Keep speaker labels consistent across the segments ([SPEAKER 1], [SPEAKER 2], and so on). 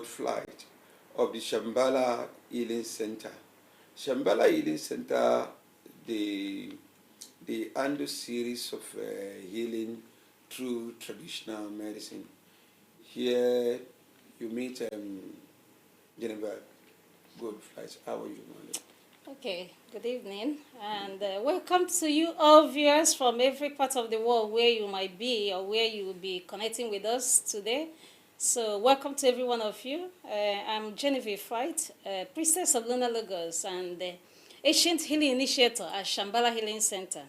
[SPEAKER 1] flight of the Shambhala Healing Center. Shambhala Healing Center, they handle series of healing through traditional medicine. Here you meet Jennifer Goldfleisch. How are you, Mali?
[SPEAKER 2] Okay, good evening, and welcome to you all viewers from every part of the world where you might be or where you will be connecting with us today. So welcome to every one of you. I'm Genevieve White, priestess of Lunar Lagos and ancient healing initiator at Shambhala Healing Center.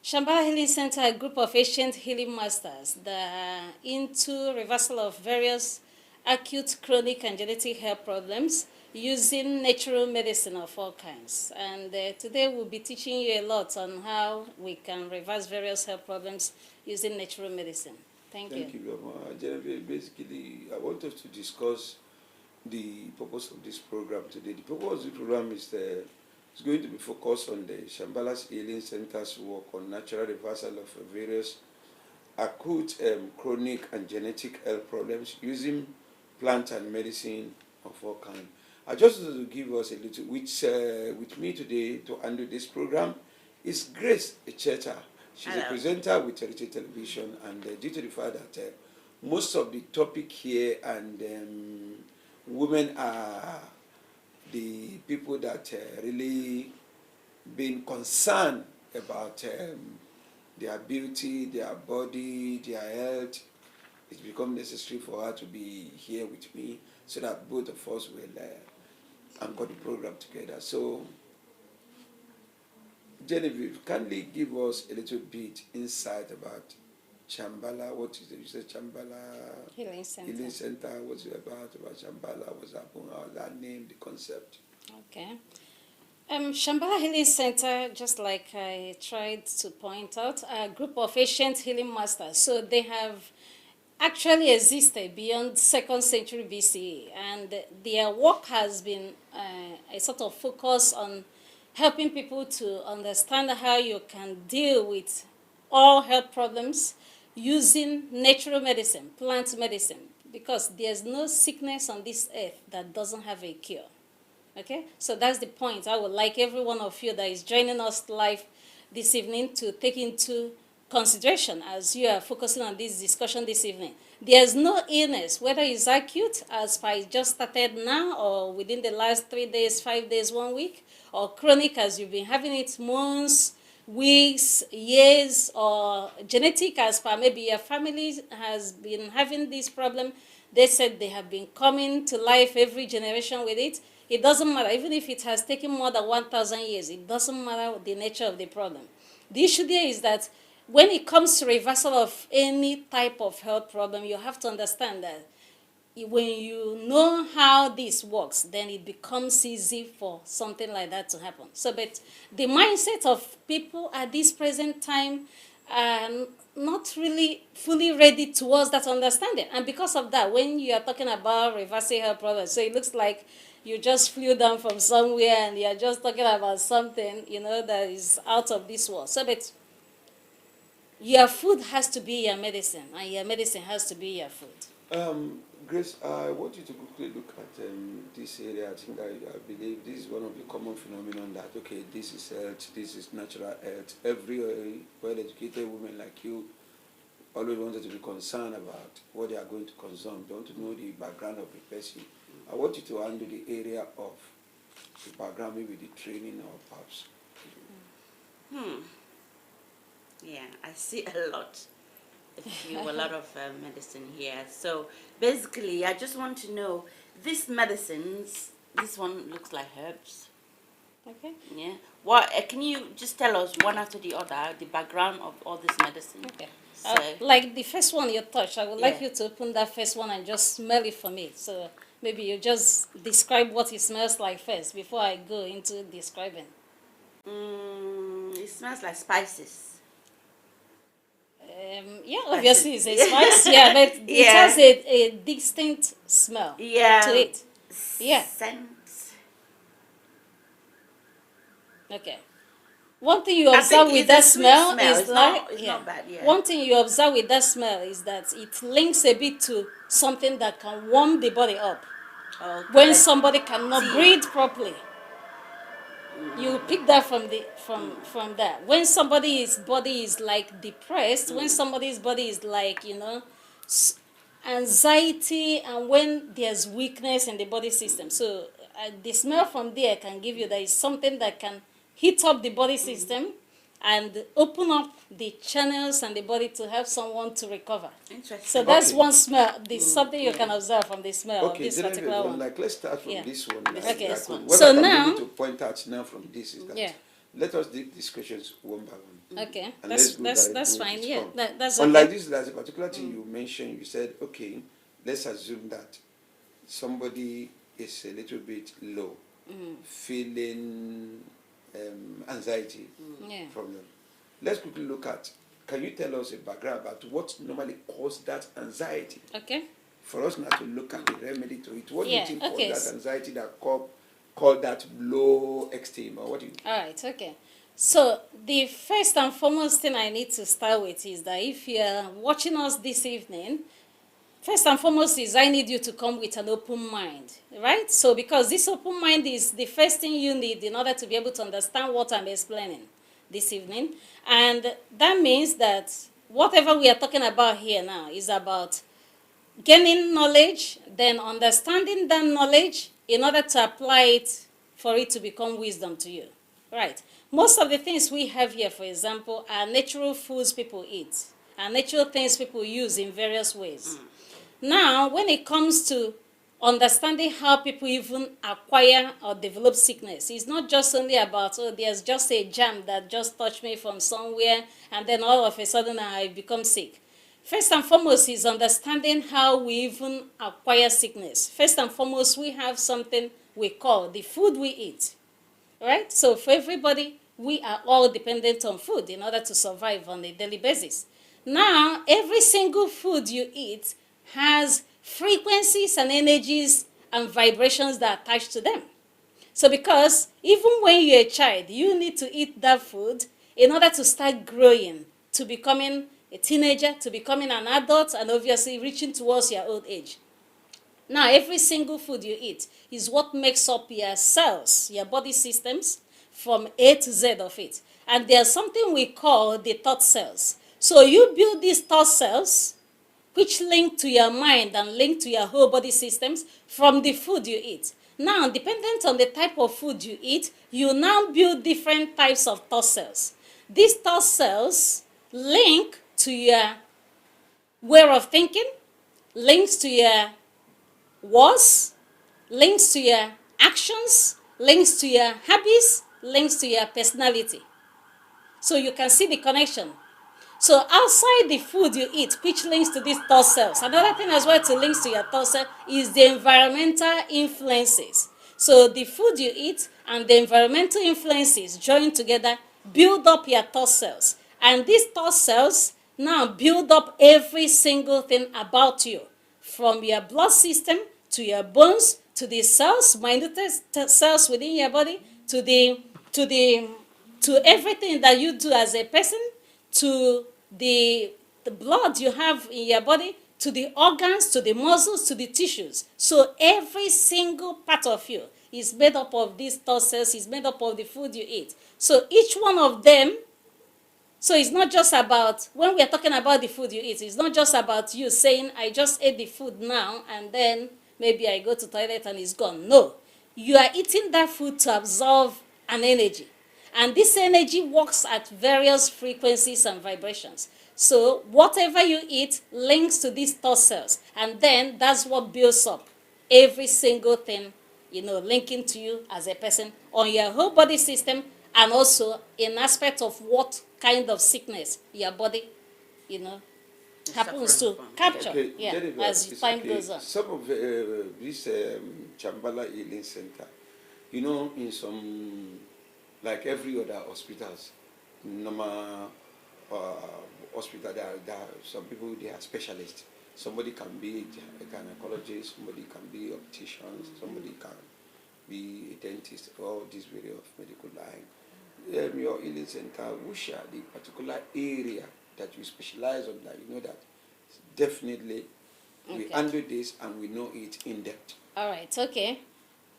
[SPEAKER 2] Shambhala Healing Center, a group of ancient healing masters that are into reversal of various acute, chronic, and genetic health problems using natural medicine of all kinds. And today we'll be teaching you a lot on how we can reverse various health problems using natural medicine. Thank you.
[SPEAKER 1] Thank you very much. Genevieve, basically, I want us to discuss the purpose of this program today. The purpose of the program is going to be focused on the Shambhala Healing Center's work on natural reversal of various acute, chronic, and genetic health problems using plant and medicine of all kinds. I just want to give us a little, with me today to handle this program is Grace Echeta. She's a presenter with Heritage Television, and due to the fact that most of the topic here and women are the people that really been concerned about their beauty, their body, their health, it's become necessary for her to be here with me so that both of us will anchor the program together. So, Genevieve, kindly give us a little bit insight about Shambhala. What is it? You said Shambhala
[SPEAKER 2] Healing Center.
[SPEAKER 1] Healing Center. What's it about Shambhala? What's that name, the concept?
[SPEAKER 2] Okay. Shambhala Healing Center, just like I tried to point out, a group of ancient healing masters. So they have actually existed beyond 2nd century BCE, and their work has been a sort of focus on helping people to understand how you can deal with all health problems using natural medicine, plant medicine, because there's no sickness on this earth that doesn't have a cure. Okay, so that's the point I would like every one of you that is joining us live this evening to take into consideration as you are focusing on this discussion this evening. There's no illness, whether it's acute, as it just started now, or within the last 3 days, 5 days, 1 week, or chronic as you've been having it months, weeks, years, or genetic as per maybe your family has been having this problem. They said they have been coming to life every generation with it. It doesn't matter, even if it has taken more than 1,000 years, it doesn't matter the nature of the problem. The issue there is that when it comes to reversal of any type of health problem, you have to understand that when you know how this works, then it becomes easy for something like that to happen. So, but the mindset of people at this present time are not really fully ready towards that understanding. And because of that, when you are talking about reversing health problems, so it looks like you just flew down from somewhere and you're just talking about something, that is out of this world. So, but your food has to be your medicine, and your medicine has to be your food.
[SPEAKER 1] Grace, I want you to quickly look at this area. I think I believe this is one of the common phenomenon that, okay, this is health, this is natural health. Every well-educated woman like you always wanted to be concerned about what they are going to consume. They want to know the background of the person. I want you to handle the area of the background, maybe the training or perhaps.
[SPEAKER 3] Yeah, I see a lot. A lot of medicine here. So basically, I just want to know, these medicines, this one looks like herbs.
[SPEAKER 2] Okay.
[SPEAKER 3] Yeah. What can you just tell us one after the other, the background of all this medicine?
[SPEAKER 2] Okay.
[SPEAKER 3] So,
[SPEAKER 2] like the first one you touched, I would like you to open that first one and just smell it for me. So maybe you just describe what it smells like first before I go into describing.
[SPEAKER 3] it smells like spices.
[SPEAKER 2] Yeah, obviously it's a spice, yeah, but it has a distinct smell to it. Yeah.
[SPEAKER 3] Scent.
[SPEAKER 2] Okay. One thing you observe with that smell is
[SPEAKER 3] it's not bad, yeah.
[SPEAKER 2] One thing you observe with that smell is that it links a bit to something that can warm the body up.
[SPEAKER 3] Okay,
[SPEAKER 2] When
[SPEAKER 3] like
[SPEAKER 2] somebody cannot
[SPEAKER 3] tea.
[SPEAKER 2] breathe properly, you pick that from that. When somebody's body is like depressed, when somebody's body is like, s- anxiety, and when there's weakness in the body system. So the smell from there can give you that is something that can heat up the body system and open up the channels and the body to help someone to recover. So
[SPEAKER 3] Interesting.
[SPEAKER 2] that's
[SPEAKER 1] Okay.
[SPEAKER 2] one smell. There's something you
[SPEAKER 3] Yeah.
[SPEAKER 2] can observe from the smell of
[SPEAKER 1] Okay,
[SPEAKER 2] this
[SPEAKER 1] Genevieve,
[SPEAKER 2] particular
[SPEAKER 1] well,
[SPEAKER 2] one.
[SPEAKER 1] like let's start from
[SPEAKER 2] Yeah.
[SPEAKER 1] this one.
[SPEAKER 2] This-
[SPEAKER 1] Like,
[SPEAKER 2] okay.
[SPEAKER 3] This one.
[SPEAKER 1] what
[SPEAKER 2] So
[SPEAKER 1] I can be
[SPEAKER 2] now-
[SPEAKER 1] able to point out now from this is that
[SPEAKER 2] Yeah.
[SPEAKER 1] let us take these questions one by one.
[SPEAKER 2] Okay,
[SPEAKER 1] And
[SPEAKER 2] that's
[SPEAKER 1] let's go
[SPEAKER 2] that's
[SPEAKER 1] direct
[SPEAKER 2] that's
[SPEAKER 1] to
[SPEAKER 2] fine.
[SPEAKER 1] each
[SPEAKER 2] Yeah,
[SPEAKER 1] one.
[SPEAKER 2] that's
[SPEAKER 1] Unlike
[SPEAKER 2] okay.
[SPEAKER 1] this, there's a particular thing you mentioned. You said, okay, let's assume that somebody is a little bit low, feeling anxiety
[SPEAKER 2] Yeah.
[SPEAKER 1] problem. Let's quickly look at. Can you tell us a background about what normally causes that anxiety?
[SPEAKER 2] Okay.
[SPEAKER 1] For us now to look at the remedy to it. What do you
[SPEAKER 2] Yeah,
[SPEAKER 1] think
[SPEAKER 2] okay.
[SPEAKER 1] causes that anxiety that call that low esteem, or what do you?
[SPEAKER 2] All right. Okay. So the first and foremost thing I need to start with is that if you're watching us this evening, first and foremost is I need you to come with an open mind, right? So because this open mind is the first thing you need in order to be able to understand what I'm explaining this evening. And that means that whatever we are talking about here now is about gaining knowledge, then understanding that knowledge in order to apply it for it to become wisdom to you. Right. Most of the things we have here, for example, are natural foods people eat, and natural things people use in various ways. Now, when it comes to understanding how people even acquire or develop sickness, it's not just only about, oh, there's just a germ that just touched me from somewhere, and then all of a sudden I become sick. First and foremost is understanding how we even acquire sickness. First and foremost, we have something we call the food we eat, right? So for everybody, we are all dependent on food in order to survive on a daily basis. Now, every single food you eat has frequencies and energies and vibrations that are attached to them. So because even when you're a child, you need to eat that food in order to start growing, to becoming a teenager, to becoming an adult, and obviously reaching towards your old age. Now, every single food you eat is what makes up your cells, your body systems, from A to Z of it. And there's something we call the thought cells. So you build these thought cells, which link to your mind and link to your whole body systems from the food you eat. Now, dependent on the type of food you eat, you now build different types of thought cells. These thought cells link to your way of thinking, links to your words, links to your actions, links to your habits, links to your personality. So you can see the connection. So outside the food you eat, which links to these thought cells, another thing as well to links to your thought cell is the environmental influences. So the food you eat and the environmental influences joined together build up your thought cells. And these thought cells now build up every single thing about you, from your blood system to your bones to the cells, minute cells within your body, to the to everything that you do as a person, to the blood you have in your body, to the organs, to the muscles, to the tissues. So every single part of you is made up of these thought cells, is made up of the food you eat. So each one of them, so it's not just about, when we are talking about the food you eat, it's not just about you saying, I just ate the food now, and then maybe I go to the toilet and it's gone. No. You are eating that food to absorb an energy. And this energy works at various frequencies and vibrations. So whatever you eat links to these thought cells. And then that's what builds up every single thing, linking to you as a person on your whole body system, and also in aspect of what kind of sickness your body, happens to
[SPEAKER 3] Suffering from.
[SPEAKER 2] capture,
[SPEAKER 1] Okay,
[SPEAKER 2] yeah,
[SPEAKER 1] Jennifer,
[SPEAKER 2] as
[SPEAKER 1] it's
[SPEAKER 2] time
[SPEAKER 1] okay.
[SPEAKER 2] goes on.
[SPEAKER 1] Some of this Chambala Healing Center, in some, like every other hospitals, normal hospital, there are some people, they are specialists. Somebody can be a gynecologist, somebody can be optician, somebody can be a dentist, all this various of medical line. Your healing center, which are the particular area that you specialize on, that you know that definitely We
[SPEAKER 2] Okay.
[SPEAKER 1] handle this and we know it in depth.
[SPEAKER 2] All right, okay.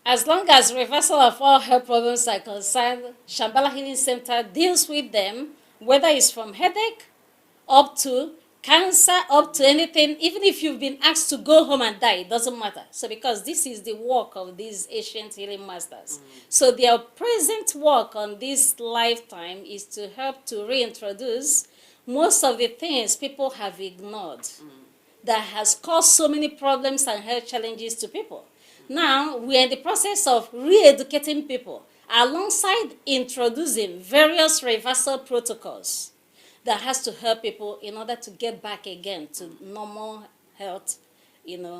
[SPEAKER 2] As long as reversal of all health problems are concerned, Shambhala Healing Center deals with them, whether it's from headache up to cancer, up to anything. Even if you've been asked to go home and die, it doesn't matter. So because this is the work of these ancient healing masters. So their present work on this lifetime is to help to reintroduce most of the things people have ignored that has caused so many problems and health challenges to people. Now, we are in the process of re-educating people alongside introducing various reversal protocols that has to help people in order to get back again to normal health,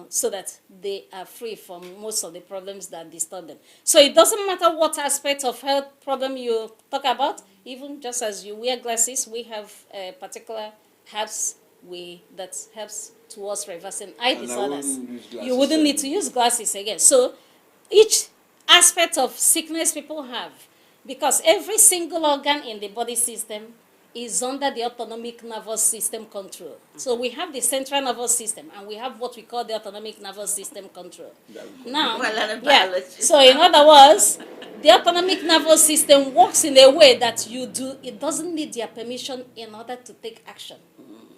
[SPEAKER 2] so that they are free from most of the problems that disturb them. So it doesn't matter what aspect of health problem you talk about, even just as you wear glasses, we have particular herbs that helps towards reversing eye
[SPEAKER 1] And I
[SPEAKER 2] disorders.
[SPEAKER 1] wouldn't use
[SPEAKER 2] You
[SPEAKER 1] glasses
[SPEAKER 2] wouldn't need to
[SPEAKER 1] anymore.
[SPEAKER 2] use glasses again. So each aspect of sickness people have, because every single organ in the body system is under the autonomic nervous system control. So we have the central nervous system and we have what we call the autonomic nervous system control.
[SPEAKER 1] That we
[SPEAKER 2] Now,
[SPEAKER 3] Well, I'm a
[SPEAKER 2] yeah.
[SPEAKER 3] biologist.
[SPEAKER 2] So in other words, the autonomic nervous system works in a way that it doesn't need your permission in order to take action.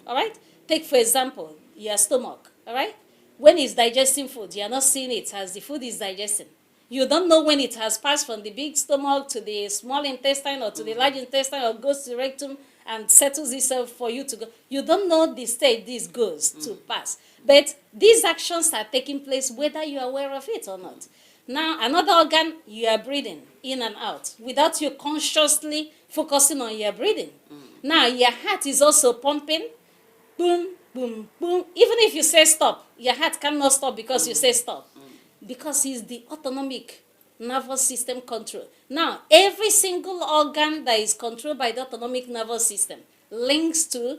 [SPEAKER 2] All right? Take, for example, your stomach. All right? When it's digesting food, you're not seeing it as the food is digesting. You don't know when it has passed from the big stomach to the small intestine or to the large intestine or goes to the rectum and settles itself for you to go. You don't know the state this goes to pass. But these actions are taking place whether you are aware of it or not. Now, another organ, you are breathing in and out without you consciously focusing on your breathing. Now, your heart is also pumping. Boom, boom, boom. Even if you say stop, your heart cannot stop because you say stop. Because it's the autonomic nervous system control. Now, every single organ that is controlled by the autonomic nervous system links to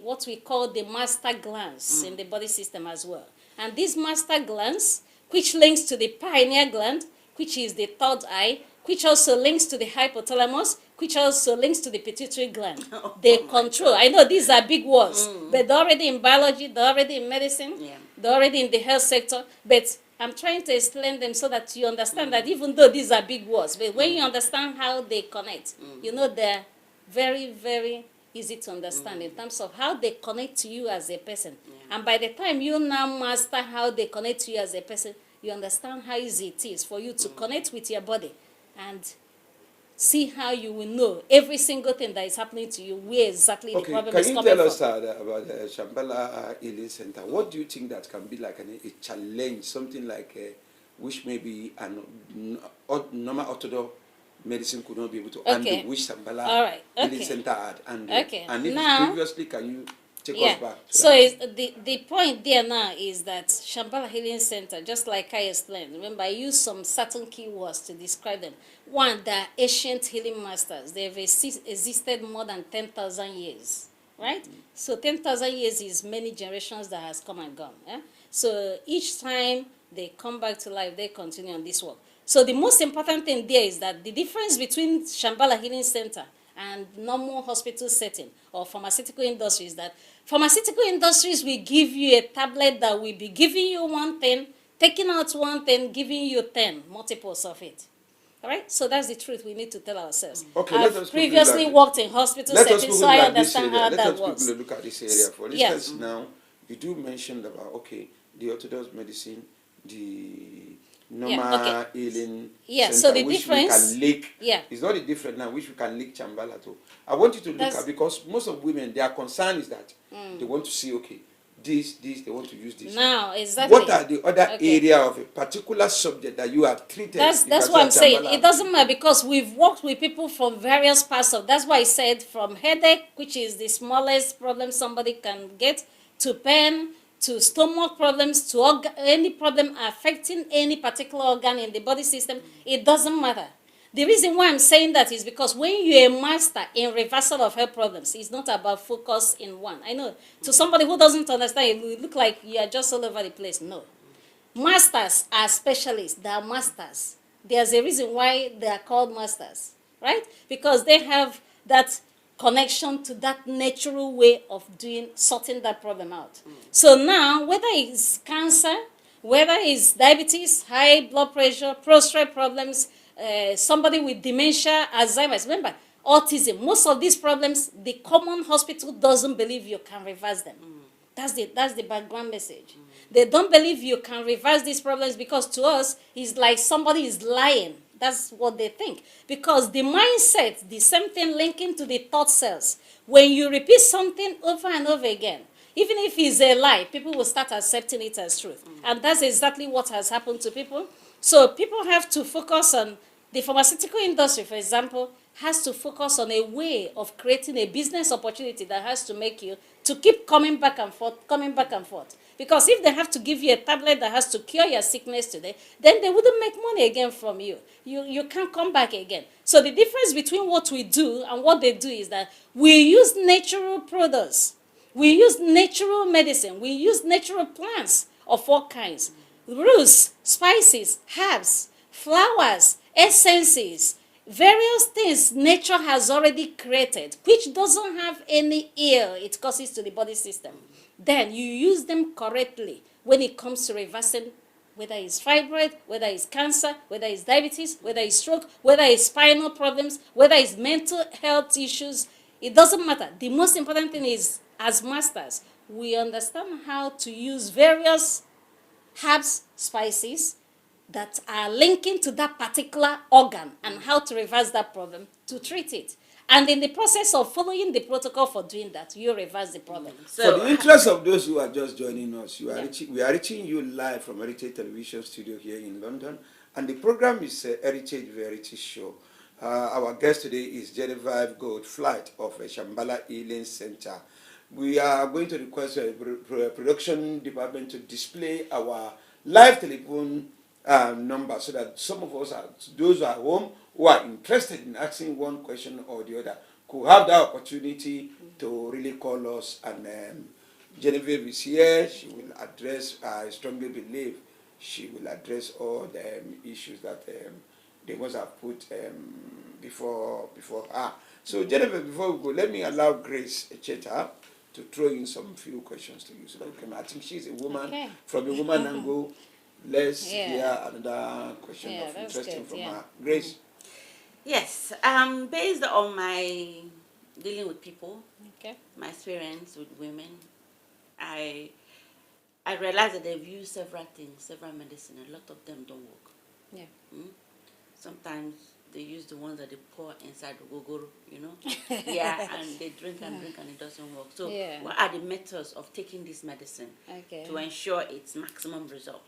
[SPEAKER 2] what we call the master glands in the body system as well. And these master glands, which links to the pineal gland, which is the third eye, which also links to the hypothalamus, which also links to the pituitary gland. They control. I know these are big words, but they're already in biology, they're already in medicine, they're already in the health sector. But I'm trying to explain them so that you understand that even though these are big words, but when you understand how they connect, they're very, very easy to understand in terms of how they connect to you as a person. And by the time you now master how they connect to you as a person, you understand how easy it is for you to connect with your body and see how you will know every single thing that is happening to you, where exactly the
[SPEAKER 1] Okay,
[SPEAKER 2] problem
[SPEAKER 1] can
[SPEAKER 2] is
[SPEAKER 1] you
[SPEAKER 2] coming
[SPEAKER 1] tell us
[SPEAKER 2] from.
[SPEAKER 1] about the Shambhala Healing Center? What do you think that can be like a challenge, something like which maybe normal orthodox medicine could not be able to handle, which Shambhala
[SPEAKER 2] All right.
[SPEAKER 1] Healing Center had handled?
[SPEAKER 2] Okay.
[SPEAKER 1] And if
[SPEAKER 2] Now,
[SPEAKER 1] previously, can you take
[SPEAKER 2] yeah.
[SPEAKER 1] us back to
[SPEAKER 2] So
[SPEAKER 1] that?
[SPEAKER 2] the point there now is that Shambhala Healing Center, just like I explained, remember I used some certain keywords to describe them. One, they're ancient healing masters. They've existed more than 10,000 years, right? So 10,000 years is many generations that has come and gone. Yeah? So each time they come back to life, they continue on this work. So the most important thing there is that the difference between Shambhala Healing Center and normal hospital setting or pharmaceutical industries, that pharmaceutical industries will give you a tablet that will be giving you one thing, taking out one thing, giving you 10 multiples of it. All right? So that's the truth we need to tell ourselves.
[SPEAKER 1] Okay, let us
[SPEAKER 2] I've
[SPEAKER 1] quickly
[SPEAKER 2] previously worked in hospital
[SPEAKER 1] Let us
[SPEAKER 2] settings,
[SPEAKER 1] quickly
[SPEAKER 2] so I
[SPEAKER 1] look at this
[SPEAKER 2] understand
[SPEAKER 1] area.
[SPEAKER 2] how
[SPEAKER 1] Let
[SPEAKER 2] that
[SPEAKER 1] us
[SPEAKER 2] works.
[SPEAKER 1] quickly look at this area. For
[SPEAKER 2] Yeah.
[SPEAKER 1] instance, now, you do mention about, okay, the orthodox medicine, the normal healing center,
[SPEAKER 2] so the
[SPEAKER 1] which
[SPEAKER 2] difference,
[SPEAKER 1] we can link.
[SPEAKER 2] yeah.
[SPEAKER 1] It's not the different now, which we can link Shambhala to. I want you to look at, because most of women, their concern is that they want to see, okay, they want to use this.
[SPEAKER 2] Now, exactly.
[SPEAKER 1] What are the other area of a particular subject that you have treated?
[SPEAKER 2] That's what I'm saying. It doesn't matter because we've worked with people from various parts of. That's why I said from headache, which is the smallest problem somebody can get, to pain, to stomach problems, to any problem affecting any particular organ in the body system. It doesn't matter. The reason why I'm saying that is because when you're a master in reversal of health problems, it's not about focus in one. I know to somebody who doesn't understand, it will look like you are just all over the place. No. Masters are specialists. They are masters. There's a reason why they are called masters, right? Because they have that connection to that natural way of sorting that problem out. So now, whether it's cancer, whether it's diabetes, high blood pressure, prostate problems, somebody with dementia, Alzheimer's, remember, autism, most of these problems, the common hospital doesn't believe you can reverse them. That's the background message. They don't believe you can reverse these problems because to us, it's like somebody is lying. That's what they think. Because the mindset, the same thing linking to the thought cells. When you repeat something over and over again, even if it's a lie, people will start accepting it as truth. And that's exactly what has happened to people. So people have to focus on, the pharmaceutical industry, for example, has to focus on a way of creating a business opportunity that has to make you to keep coming back and forth, coming back and forth. Because if they have to give you a tablet that has to cure your sickness today, then they wouldn't make money again from you. You can't come back again. So the difference between what we do and what they do is that we use natural products. We use natural medicine. We use natural plants of all kinds. Roots, spices, herbs, flowers, essences, various things nature has already created, which doesn't have any ill it causes to the body system. Then you use them correctly when it comes to reversing, whether it's fibroid, whether it's cancer, whether it's diabetes, whether it's stroke, whether it's spinal problems, whether it's mental health issues. It doesn't matter. The most important thing is, as masters, we understand how to use various herbs, spices that are linking to that particular organ and how to reverse that problem to treat it. And in the process of following the protocol for doing that, you reverse the problem.
[SPEAKER 1] So, for the interest of those who are just joining us, we are reaching you live from Heritage Television Studio here in London. And the program is Heritage Variety Show. Our guest today is Genevieve Gold-Flight of Shambhala Healing Center. We are going to request a production department to display our live telephone number so that some of us, those who are home, who are interested in asking one question or the other, could have that opportunity to really call us. And Genevieve is here. She will address, I strongly believe, she will address all the issues that they must have put before her. So Genevieve, before we go, let me allow Grace Echeta to throw in some few questions to you. So that you can, I think she's a woman. Okay. From a woman angle, let's hear another question of interesting from her. Grace.
[SPEAKER 3] Yes, based on my dealing with people, my experience with women, I realized that they've used several things, several medicine. A lot of them don't work. Yeah. Sometimes they use the ones that they pour inside the gogoro, you know? And they drink and drink and it doesn't work. So what are the methods of taking this medicine to ensure its maximum result?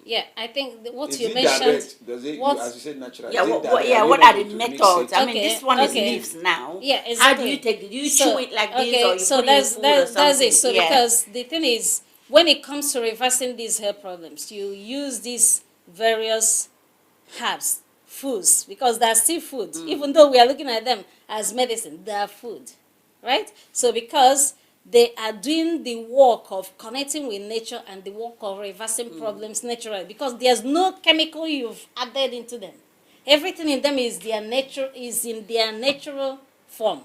[SPEAKER 2] Yeah, I think what
[SPEAKER 1] is
[SPEAKER 2] you mentioned...
[SPEAKER 1] Direct? Does it, as you said, natural?
[SPEAKER 3] What are the methods? I mean, this one is leaves now.
[SPEAKER 2] Yeah, exactly.
[SPEAKER 3] How do you take it? Do you chew it like this or you put it in food or something?
[SPEAKER 2] That's it. So because the thing is, when it comes to reversing these health problems, you use these various herbs, foods, because they're still food. Even though we are looking at them as medicine, they are food, right? So because they are doing the work of connecting with nature and the work of reversing problems naturally, because there's no chemical you've added into them. Everything in them is in their natural form.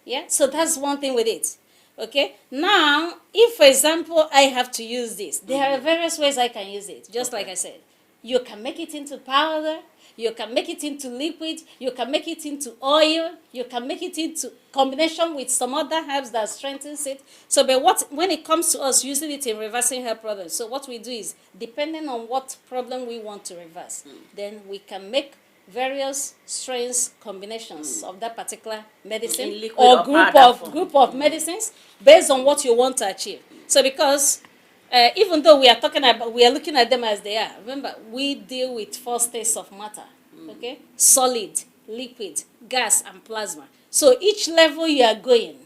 [SPEAKER 2] Yeah, so that's one thing with it. Okay, now if, for example, I have to use this, there are various ways I can use it. Just like I said, you can make it into powder. You can make it into liquid, you can make it into oil, you can make it into combination with some other herbs that strengthens it. So but when it comes to us using it in reversing health problems, so what we do is, depending on what problem we want to reverse, then we can make various strains, combinations of that particular medicine or group of medicines based on what you want to achieve. So because even though we are looking at them as they are, remember, we deal with 4 states of matter, okay? Solid, liquid, gas, and plasma. So each level you are going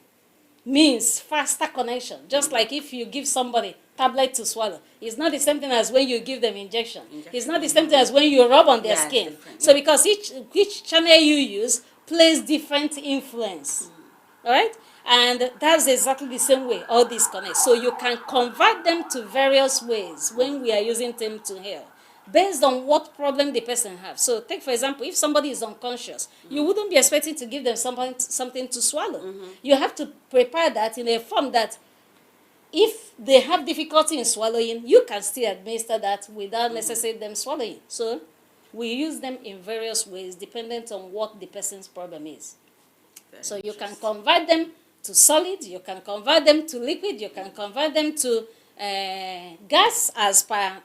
[SPEAKER 2] means faster connection. Just like if you give somebody tablet to swallow, it's not the same thing as when you give them injection. It's not the same thing as when you rub on their skin. So because each channel you use plays different influence, all right? And that's exactly the same way all these connect. So you can convert them to various ways when we are using them to heal. based on what problem the person has. So take for example, if somebody is unconscious, you wouldn't be expecting to give them something to swallow. You have to prepare that in a form that if they have difficulty in swallowing, you can still administer that without necessarily them swallowing. So we use them in various ways dependent on what the person's problem is.
[SPEAKER 3] Very
[SPEAKER 2] So you can
[SPEAKER 3] interesting.
[SPEAKER 2] convert them to solid, you can convert them to liquid, you can convert them to gas as per,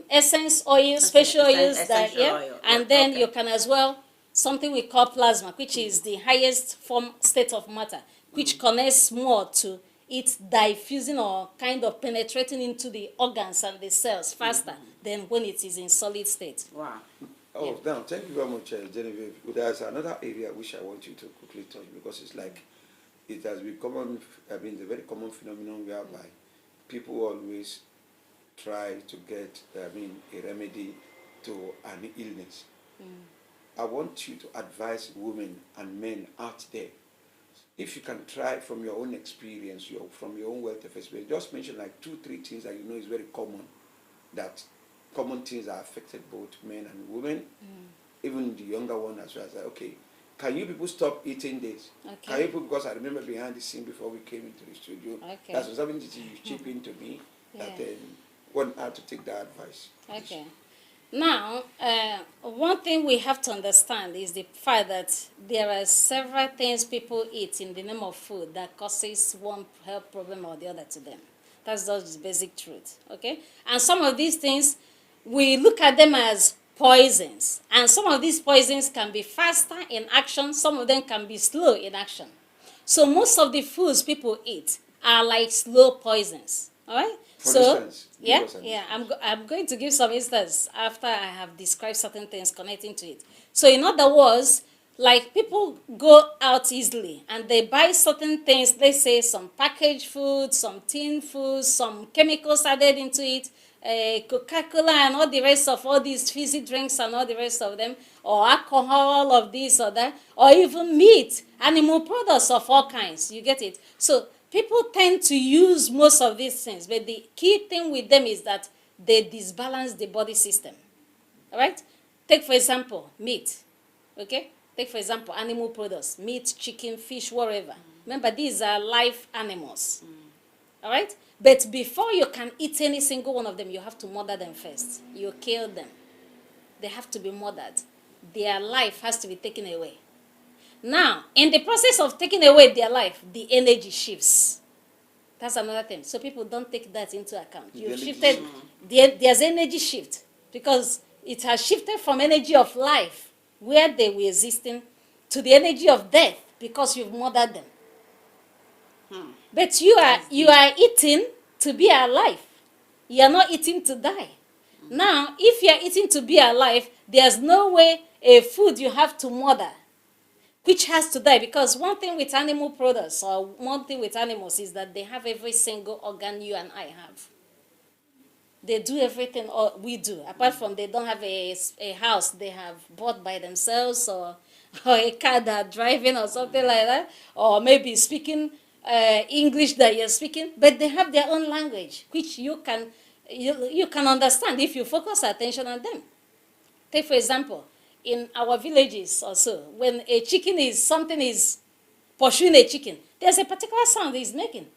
[SPEAKER 2] essence oil, special oils that,
[SPEAKER 3] essential
[SPEAKER 2] yeah,
[SPEAKER 3] oil.
[SPEAKER 2] and
[SPEAKER 3] Yeah,
[SPEAKER 2] then
[SPEAKER 3] okay.
[SPEAKER 2] you can as well something we call plasma, which is the highest form state of matter, which connects more to it diffusing or kind of penetrating into the organs and the cells faster than when it is in solid state.
[SPEAKER 3] Wow.
[SPEAKER 1] Oh, now, thank you very much, Genevieve. There's another area which I want you to quickly touch because it's like it has become, I mean, a very common phenomenon whereby people always try to get, a remedy to an illness. I want you to advise women and men out there. If you can try from your own experience, from your own wealth of experience, just mention like 2-3 things that you know is very common, that common things that affected both men and women, even the younger one as well. As like, okay, can you people stop eating this?
[SPEAKER 2] Okay.
[SPEAKER 1] Can you people, because I remember behind the scene before we came into the studio,
[SPEAKER 2] Okay.
[SPEAKER 1] that's something that you chip into me, that one had to take that advice.
[SPEAKER 2] Okay. Now, one thing we have to understand is the fact that there are several things people eat in the name of food that causes one health problem or the other to them. That's just the basic truth, okay? And some of these things, we look at them as poisons. And some of these poisons can be faster in action, some of them can be slow in action. So most of the foods people eat are like slow poisons, all right?
[SPEAKER 1] For instance, give us an
[SPEAKER 2] I'm going to give some instance after I have described certain things connecting to it. So in other words, like people go out easily and they buy certain things, let's say some packaged food, some tin food, some chemicals added into it, Coca-Cola and all the rest of all these fizzy drinks and all the rest of them, or alcohol of this or that, or even meat, animal products of all kinds, you get it? So people tend to use most of these things, but the key thing with them is that they disbalance the body system. All right? Take, for example, meat. Okay? Take, for example, animal products, meat, chicken, fish, whatever. Remember, these are live animals. All right? But before you can eat any single one of them, you have to murder them first. You kill them. They have to be murdered. Their life has to be taken away. Now, in the process of taking away their life, the energy shifts. That's another thing. So people don't take that into account.
[SPEAKER 1] The
[SPEAKER 2] You've
[SPEAKER 1] energy
[SPEAKER 2] shifted, there's energy shift because it has shifted from energy of life, where they were existing, to the energy of death because you've murdered them. But you are eating to be alive. You are not eating to die. Now, if you are eating to be alive, there's no way a food you have to murder, which has to die, because one thing with animal products or one thing with animals is that they have every single organ you and I have. They do everything we do, apart from they don't have a house they have bought by themselves or a car they're driving or something like that, or maybe speaking English that you're speaking, but they have their own language, which you can understand if you focus attention on them. Take, for example, in our villages also, when something is pursuing a chicken, there's a particular sound it's making,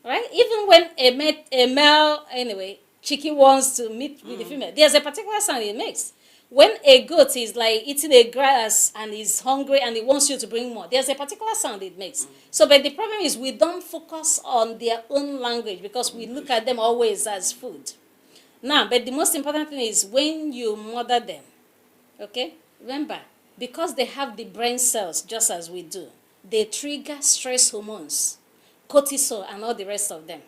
[SPEAKER 2] right? Even when a male, chicken wants to meet with the female, there's a particular sound it makes. When a goat is like eating a grass and is hungry and it wants you to bring more, there's a particular sound it makes. So, but the problem is we don't focus on their own language because we look at them always as food. Now, but the most important thing is when you murder them, okay? Remember, because they have the brain cells just as we do, they trigger stress hormones, cortisol and all the rest of them.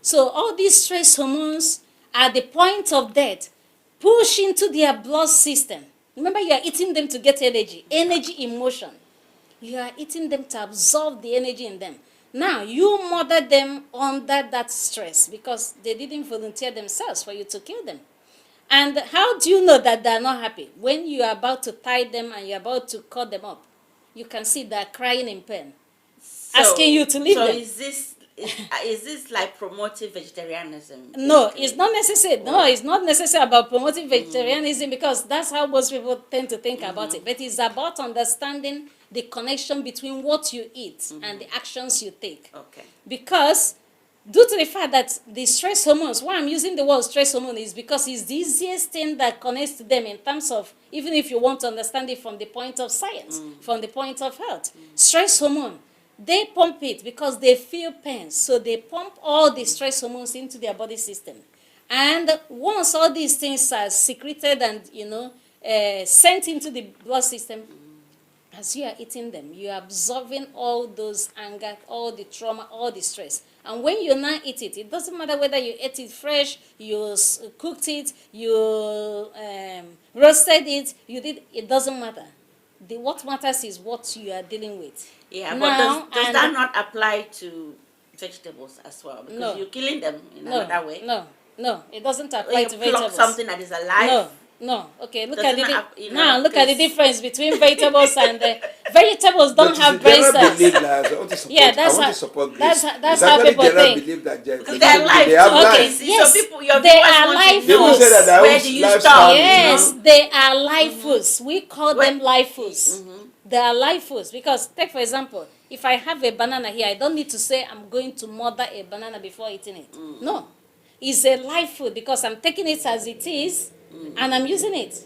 [SPEAKER 2] So all these stress hormones at the point of death push into their blood system. Remember, you are eating them to get energy in motion. You are eating them to absorb the energy in them. Now, you murder them under that stress because they didn't volunteer themselves for you to kill them. And how do you know that they're not happy? When you are about to tie them and you're about to cut them up, you can see they're crying in pain, asking you to leave them.
[SPEAKER 3] So is this like promoting vegetarianism?
[SPEAKER 2] No,
[SPEAKER 3] basically?
[SPEAKER 2] it's not necessary. No, it's not necessary about promoting vegetarianism because that's how most people tend to think about it. But it's about understanding the connection between what you eat and the actions you take.
[SPEAKER 3] Okay.
[SPEAKER 2] Because due to the fact that the stress hormones, why I'm using the word stress hormone is because it's the easiest thing that connects to them in terms of, even if you want to understand it from the point of science, from the point of health. Stress hormone, they pump it because they feel pain. So they pump all the stress hormones into their body system. And once all these things are secreted and, sent into the blood system, as you are eating them, you are absorbing all those anger, all the trauma, all the stress. And when you now eat it, it doesn't matter whether you ate it fresh, you cooked it, you roasted it, it doesn't matter. What matters is what you are dealing with.
[SPEAKER 3] Yeah,
[SPEAKER 2] now,
[SPEAKER 3] but does that not apply to vegetables as well? Because
[SPEAKER 2] No.
[SPEAKER 3] you're killing them in another way.
[SPEAKER 2] No, it doesn't apply
[SPEAKER 3] When you
[SPEAKER 2] to
[SPEAKER 3] pluck
[SPEAKER 2] vegetables.
[SPEAKER 3] something that is alive.
[SPEAKER 2] No. Okay, look
[SPEAKER 3] Doesn't
[SPEAKER 2] at the
[SPEAKER 3] have, you know,
[SPEAKER 2] now. Look at the
[SPEAKER 3] because-
[SPEAKER 2] difference between vegetables and vegetables. Don't
[SPEAKER 1] But
[SPEAKER 2] have
[SPEAKER 1] it's a
[SPEAKER 2] brain
[SPEAKER 1] general
[SPEAKER 2] cells.
[SPEAKER 1] belief, like, I want to support,
[SPEAKER 2] Yeah, that's
[SPEAKER 1] I want
[SPEAKER 2] how-
[SPEAKER 1] to support
[SPEAKER 2] that's
[SPEAKER 1] Grace.
[SPEAKER 2] how- that's
[SPEAKER 1] It's
[SPEAKER 2] how
[SPEAKER 1] actually
[SPEAKER 2] people
[SPEAKER 1] general
[SPEAKER 2] think.
[SPEAKER 1] belief that
[SPEAKER 3] Because they're alive.
[SPEAKER 1] they have
[SPEAKER 3] too.
[SPEAKER 2] Okay,
[SPEAKER 1] life.
[SPEAKER 3] See,
[SPEAKER 2] yes,
[SPEAKER 3] so people, your
[SPEAKER 2] they
[SPEAKER 3] viewers
[SPEAKER 2] are
[SPEAKER 3] want to
[SPEAKER 2] live
[SPEAKER 1] They
[SPEAKER 3] know
[SPEAKER 1] will say that their
[SPEAKER 3] where
[SPEAKER 1] own
[SPEAKER 3] do you
[SPEAKER 1] lifespan
[SPEAKER 3] stop?
[SPEAKER 1] is
[SPEAKER 2] Yes,
[SPEAKER 1] not-
[SPEAKER 2] they are life foods. We call
[SPEAKER 3] Well,
[SPEAKER 2] them life foods. They are life foods because, take for example, if I have a banana here, I don't need to say I'm going to mother a banana before eating it. No, it's a life food because I'm taking it as it is and I'm using it.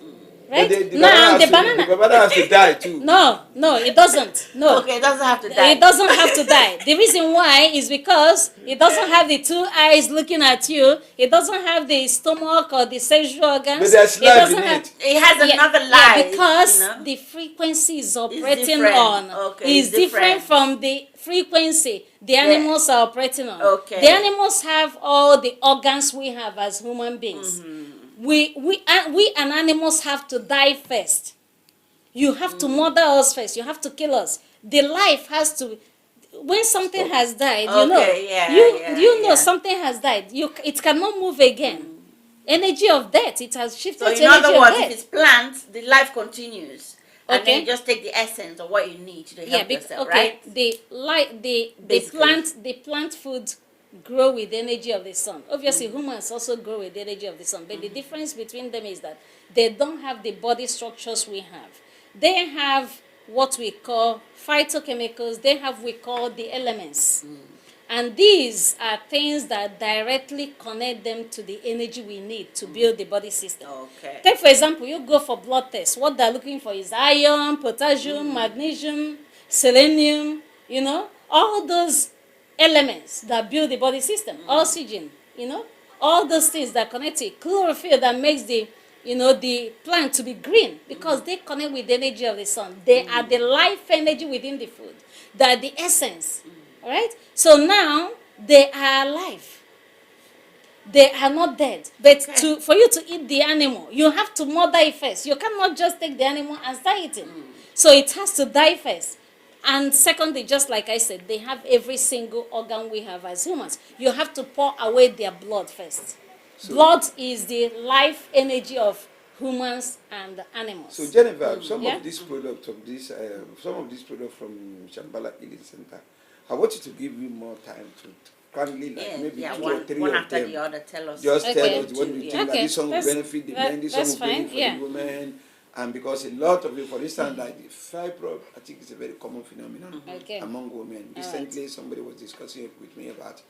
[SPEAKER 2] Right?
[SPEAKER 1] But the
[SPEAKER 2] Now, the
[SPEAKER 1] banana has to die too.
[SPEAKER 2] No, it doesn't. No.
[SPEAKER 3] Okay, it doesn't have to die.
[SPEAKER 2] It doesn't have to die. The reason why is because it doesn't have the two eyes looking at you. It doesn't have the stomach or the sexual organs.
[SPEAKER 1] But there's
[SPEAKER 2] it
[SPEAKER 1] life
[SPEAKER 2] doesn't
[SPEAKER 1] in
[SPEAKER 2] have.
[SPEAKER 1] it.
[SPEAKER 3] It has another
[SPEAKER 2] Yeah,
[SPEAKER 3] life.
[SPEAKER 2] because
[SPEAKER 3] you know?
[SPEAKER 2] the frequency is operating
[SPEAKER 3] different.
[SPEAKER 2] on
[SPEAKER 3] Okay,
[SPEAKER 2] is
[SPEAKER 3] it's
[SPEAKER 2] different
[SPEAKER 3] different.
[SPEAKER 2] from the frequency the animals are operating on.
[SPEAKER 3] Okay.
[SPEAKER 2] The animals have all the organs we have as human beings. We and animals have to die first. You have to murder us first. You have to kill us. The life has to. When something has died, you know,
[SPEAKER 3] Okay, yeah,
[SPEAKER 2] you know
[SPEAKER 3] yeah.
[SPEAKER 2] something has died. It cannot move again. Energy of death. It has shifted
[SPEAKER 3] So
[SPEAKER 2] to
[SPEAKER 3] in
[SPEAKER 2] energy
[SPEAKER 3] other
[SPEAKER 2] of
[SPEAKER 3] words,
[SPEAKER 2] death.
[SPEAKER 3] if it's plants, the life continues. And
[SPEAKER 2] Okay.
[SPEAKER 3] then you just take the essence of what you need to help yourself,
[SPEAKER 2] okay.
[SPEAKER 3] right?
[SPEAKER 2] The
[SPEAKER 3] Basically.
[SPEAKER 2] plant food grow with the energy of the sun. Obviously, humans also grow with the energy of the sun. But the difference between them is that they don't have the body structures we have. They have what we call phytochemicals. They have we call the elements. And these are things that directly connect them to the energy we need to build the body system.
[SPEAKER 3] Okay.
[SPEAKER 2] Take, for example, you go for blood tests. What they're looking for is iron, potassium, magnesium, selenium, all those elements that build the body system. Oxygen, all those things that connect it. Chlorophyll that makes the plant to be green because they connect with the energy of the sun. They are the life energy within the food. They are the essence. All right? So now they are alive. They are not dead. But for you to eat the animal, you have to murder it first. You cannot just take the animal and start eating. So it has to die first. And secondly, just like I said, they have every single organ we have as humans. You have to pour away their blood first. Blood is the life energy of humans and animals.
[SPEAKER 1] So Jennifer, some
[SPEAKER 2] Yeah?
[SPEAKER 1] of these products from Shambhala Healing Center, I want you to give me more time to kindly, like maybe two or three
[SPEAKER 3] one
[SPEAKER 1] of
[SPEAKER 3] after
[SPEAKER 1] them.
[SPEAKER 3] the other. Tell us.
[SPEAKER 1] Just
[SPEAKER 2] Okay.
[SPEAKER 1] tell us what you think that
[SPEAKER 2] Okay,
[SPEAKER 1] this one will
[SPEAKER 2] that's-
[SPEAKER 1] benefit the men, this one
[SPEAKER 2] that's
[SPEAKER 1] will benefit
[SPEAKER 2] fine, yeah.
[SPEAKER 1] the women. And because a lot of you, for instance, like the fibroid, I think it's a very common phenomenon
[SPEAKER 2] Okay.
[SPEAKER 1] among women.
[SPEAKER 2] All
[SPEAKER 1] Recently, somebody was discussing it with me about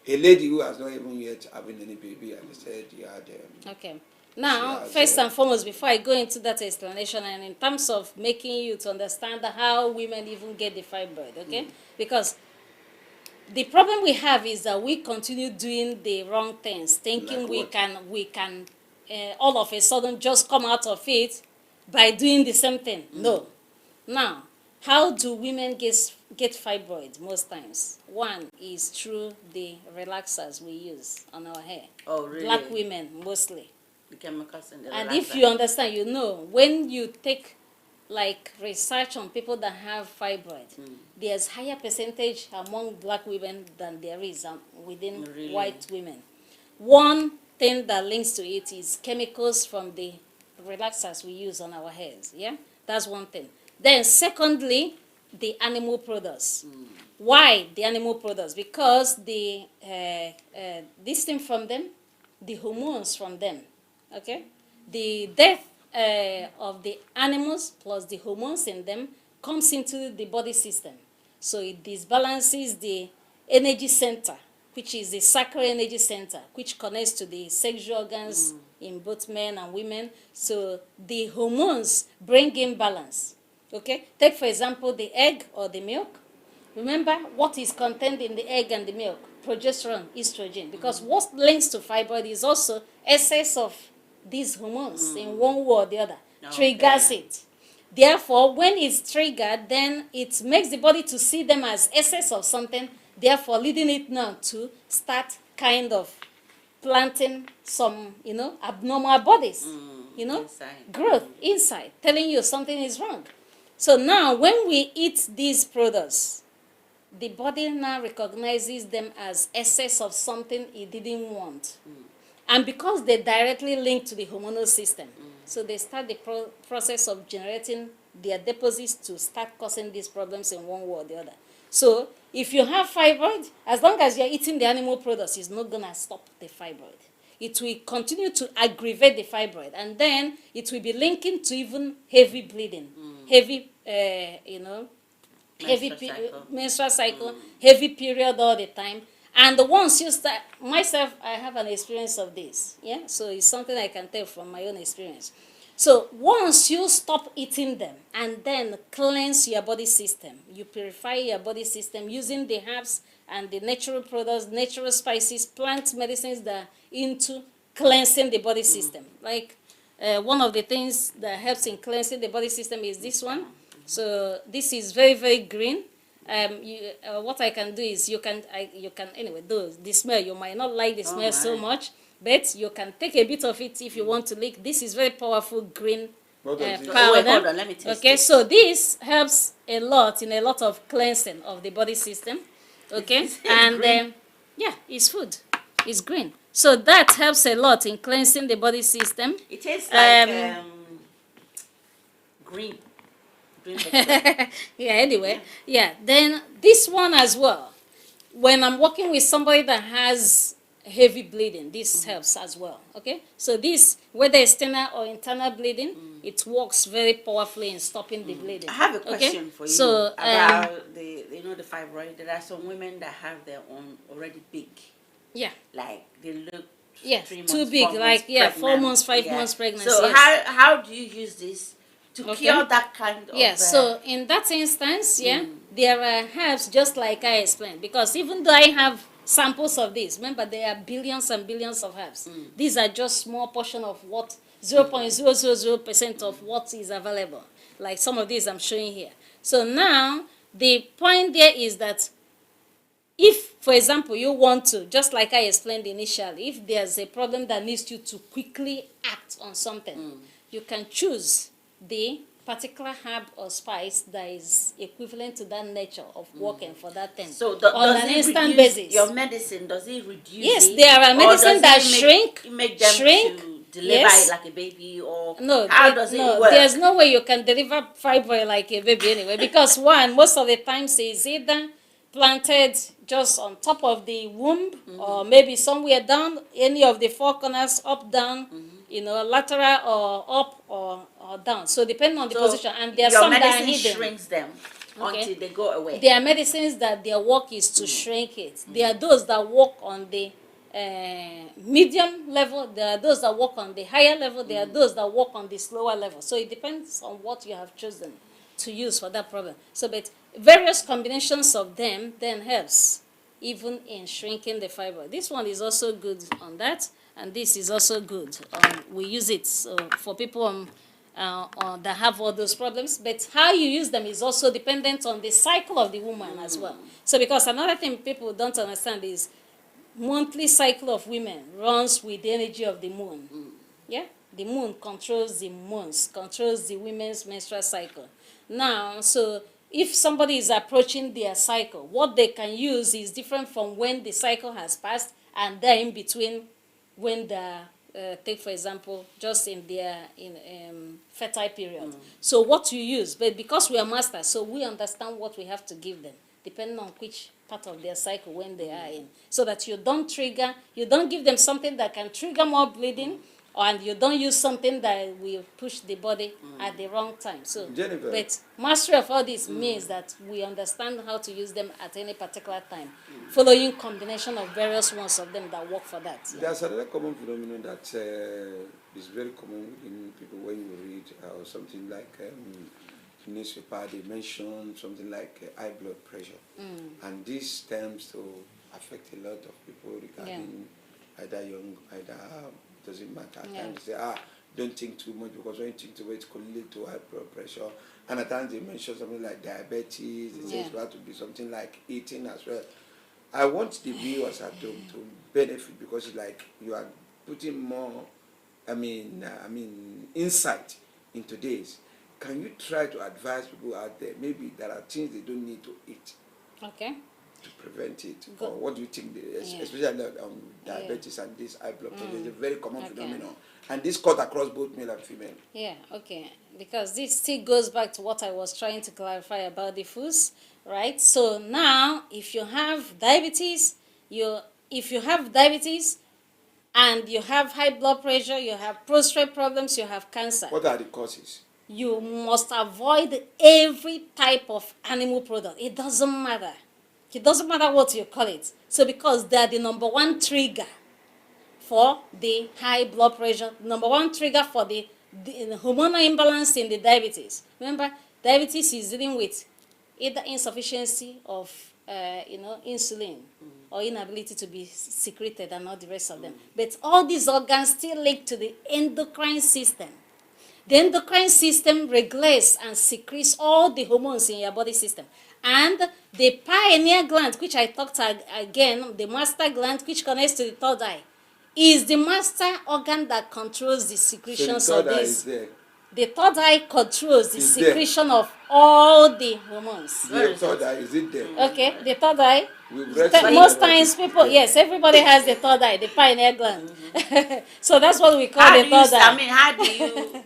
[SPEAKER 1] a lady who has not even yet having any baby, and they said he had.
[SPEAKER 2] Okay. Now,
[SPEAKER 1] She has,
[SPEAKER 2] first and foremost, before I go into that explanation, and in terms of making you to understand how women even get the fibroid, okay? Because the problem we have is that we continue doing the wrong things, thinking
[SPEAKER 1] Like
[SPEAKER 2] we
[SPEAKER 1] what?
[SPEAKER 2] can all of a sudden just come out of it by doing the same thing. No. Now, how do women get fibroids most times? One is through the relaxers we use on our hair.
[SPEAKER 3] Oh, really?
[SPEAKER 2] Black women mostly.
[SPEAKER 3] The chemicals in the
[SPEAKER 2] And
[SPEAKER 3] relaxer.
[SPEAKER 2] if you understand, when you take like research on people that have fibroid, there's higher percentage among black women than there is within
[SPEAKER 3] Really?
[SPEAKER 2] white women. One thing that links to it is chemicals from the relaxers we use on our hairs. Yeah, that's one thing. Then secondly, the animal products. Why the animal products? Because the this thing from them, the hormones from them, okay? The death of the animals plus the hormones in them comes into the body system. So it disbalances the energy center, which is the sacral energy center, which connects to the sexual organs in both men and women. So the hormones bring in balance, okay? Take, for example, the egg or the milk. Remember what is contained in the egg and the milk? Progesterone, estrogen. Because what links to fibroid is also excess of these hormones in one way or the other. Triggers it. Therefore, when it's triggered, then it makes the body to see them as excess of something, therefore leading it now to start kind of planting some, abnormal bodies,
[SPEAKER 3] inside.
[SPEAKER 2] growth inside, telling you something is wrong. So now when we eat these products, the body now recognizes them as excess of something it didn't want. And because they directly link to the hormonal system, so they start the process of generating their deposits to start causing these problems in one way or the other. So if you have fibroid, as long as you're eating the animal products, it's not going to stop the fibroid. It will continue to aggravate the fibroid, and then it will be linking to even heavy bleeding, heavy, menstrual cycle, heavy period all the time. And once you start, myself, I have an experience of this, yeah? So it's something I can tell from my own experience. So once you stop eating them and then cleanse your body system, you purify your body system using the herbs and the natural products, natural spices, plant medicines that are into cleansing the body system. Like one of the things that helps in cleansing the body system is this one. So this is very, very green. What I can do is you can anyway do the smell. You might not like the smell so much, but you can take a bit of it if you want to lick. This is very powerful green powder.
[SPEAKER 3] Hold on, let me taste
[SPEAKER 2] okay,
[SPEAKER 3] it.
[SPEAKER 2] so this helps a lot in a lot of cleansing of the body system. Okay, and yeah, it's food. It's green. So that helps a lot in cleansing the body system.
[SPEAKER 3] It tastes like green.
[SPEAKER 2] Yeah, anyway. Yeah, then this one as well. When I'm working with somebody that has heavy bleeding, this helps as well. Okay, so this, whether external or internal bleeding, it works very powerfully in stopping the bleeding.
[SPEAKER 3] I have a question for you about the fibroid. There are some women that have their own already big.
[SPEAKER 2] Yeah.
[SPEAKER 3] Like they look.
[SPEAKER 2] Yeah,
[SPEAKER 3] 3 months,
[SPEAKER 2] too big,
[SPEAKER 3] 4
[SPEAKER 2] like
[SPEAKER 3] months
[SPEAKER 2] 4 months, 5 months pregnancy.
[SPEAKER 3] So
[SPEAKER 2] yes.
[SPEAKER 3] how do you use this to cure that kind of?
[SPEAKER 2] Yeah, so in that instance, there are herbs just like I explained, because even though I have samples of this, remember there are billions and billions of herbs. These are just small portion of what 0.000% of what is available. Like some of these I'm showing here. So now the point there is that if, for example, you want to, just like I explained initially, if there's a problem that needs you to quickly act on something, you can choose the particular herb or spice that is equivalent to that nature of working for that thing.
[SPEAKER 3] So
[SPEAKER 2] on an instant basis.
[SPEAKER 3] Your medicine, does it reduce
[SPEAKER 2] yes,
[SPEAKER 3] it?
[SPEAKER 2] there are medicine that
[SPEAKER 3] make them
[SPEAKER 2] shrink,
[SPEAKER 3] to deliver it like a baby, or
[SPEAKER 2] no,
[SPEAKER 3] how does it work?
[SPEAKER 2] There's no way you can deliver fibroid like a baby anyway, because one, most of the times is either planted just on top of the womb, or maybe somewhere down, any of the 4 corners, up, down, lateral or up or down. So depending on the position, and there are some that are hidden.
[SPEAKER 3] Shrinks them until they go away.
[SPEAKER 2] There are medicines that their work is to shrink it. There are those that work on the medium level. There are those that work on the higher level. There are those that work on the slower level. So it depends on what you have chosen to use for that problem. So, but various combinations of them then helps even in shrinking the fiber. This one is also good on that, and this is also good. We use it for people that have all those problems, but how you use them is also dependent on the cycle of the woman as well. So because another thing people don't understand is monthly cycle of women runs with the energy of the moon. Yeah, the moon controls the months, controls the women's menstrual cycle. Now, so if somebody is approaching their cycle, what they can use is different from when the cycle has passed and then in between when the take for example, just in their fertile period. So what you use, but because we are masters, so we understand what we have to give them, depending on which part of their cycle when they are in, so that you don't give them something that can trigger more bleeding, and you don't use something that will push the body at the wrong time. So,
[SPEAKER 1] Jennifer.
[SPEAKER 2] but mastery of all this means that we understand how to use them at any particular time, following combination of various ones of them that work for that. Yeah.
[SPEAKER 1] There's another common phenomenon that is very common in people when you read something like newspaper. They mention something like high blood pressure, and this tends to affect a lot of people regarding either young, either doesn't matter. At times they say, don't think too much, because when you think too much, it could lead to high blood pressure. And at times they mention something like diabetes. They say it has to be something like eating as well. I want the viewers at home to benefit, because it's like you are putting more, insight into this. Can you try to advise people out there? Maybe there are things they don't need to eat.
[SPEAKER 2] Okay.
[SPEAKER 1] To prevent it. Or what do you think, especially on diabetes and this high blood pressure, is a very common phenomenon. And this cut across both male and female. Yeah,
[SPEAKER 2] okay. Because this still goes back to what I was trying to clarify about the foods, right? So now, if you have diabetes, and you have high blood pressure, you have prostate problems, you have cancer.
[SPEAKER 1] What are the causes?
[SPEAKER 2] You must avoid every type of animal product. It doesn't matter. It doesn't matter what you call it. So because they are the number one trigger for the high blood pressure, number one trigger for the hormonal imbalance in the diabetes. Remember, diabetes is dealing with either insufficiency of insulin or inability to be secreted and all the rest of them. But all these organs still link to the endocrine system. The endocrine system regulates and secretes all the hormones in your body system. And the pineal gland, which I talked again, the master gland, which connects to the third eye, is the master organ that controls the secretions of this. The third eye controls the secretion of all the hormones.
[SPEAKER 1] The third eye, is it there?
[SPEAKER 2] Okay, the third eye. Most times people, yes, everybody has the third eye, the pineal gland. So that's what we call the third eye.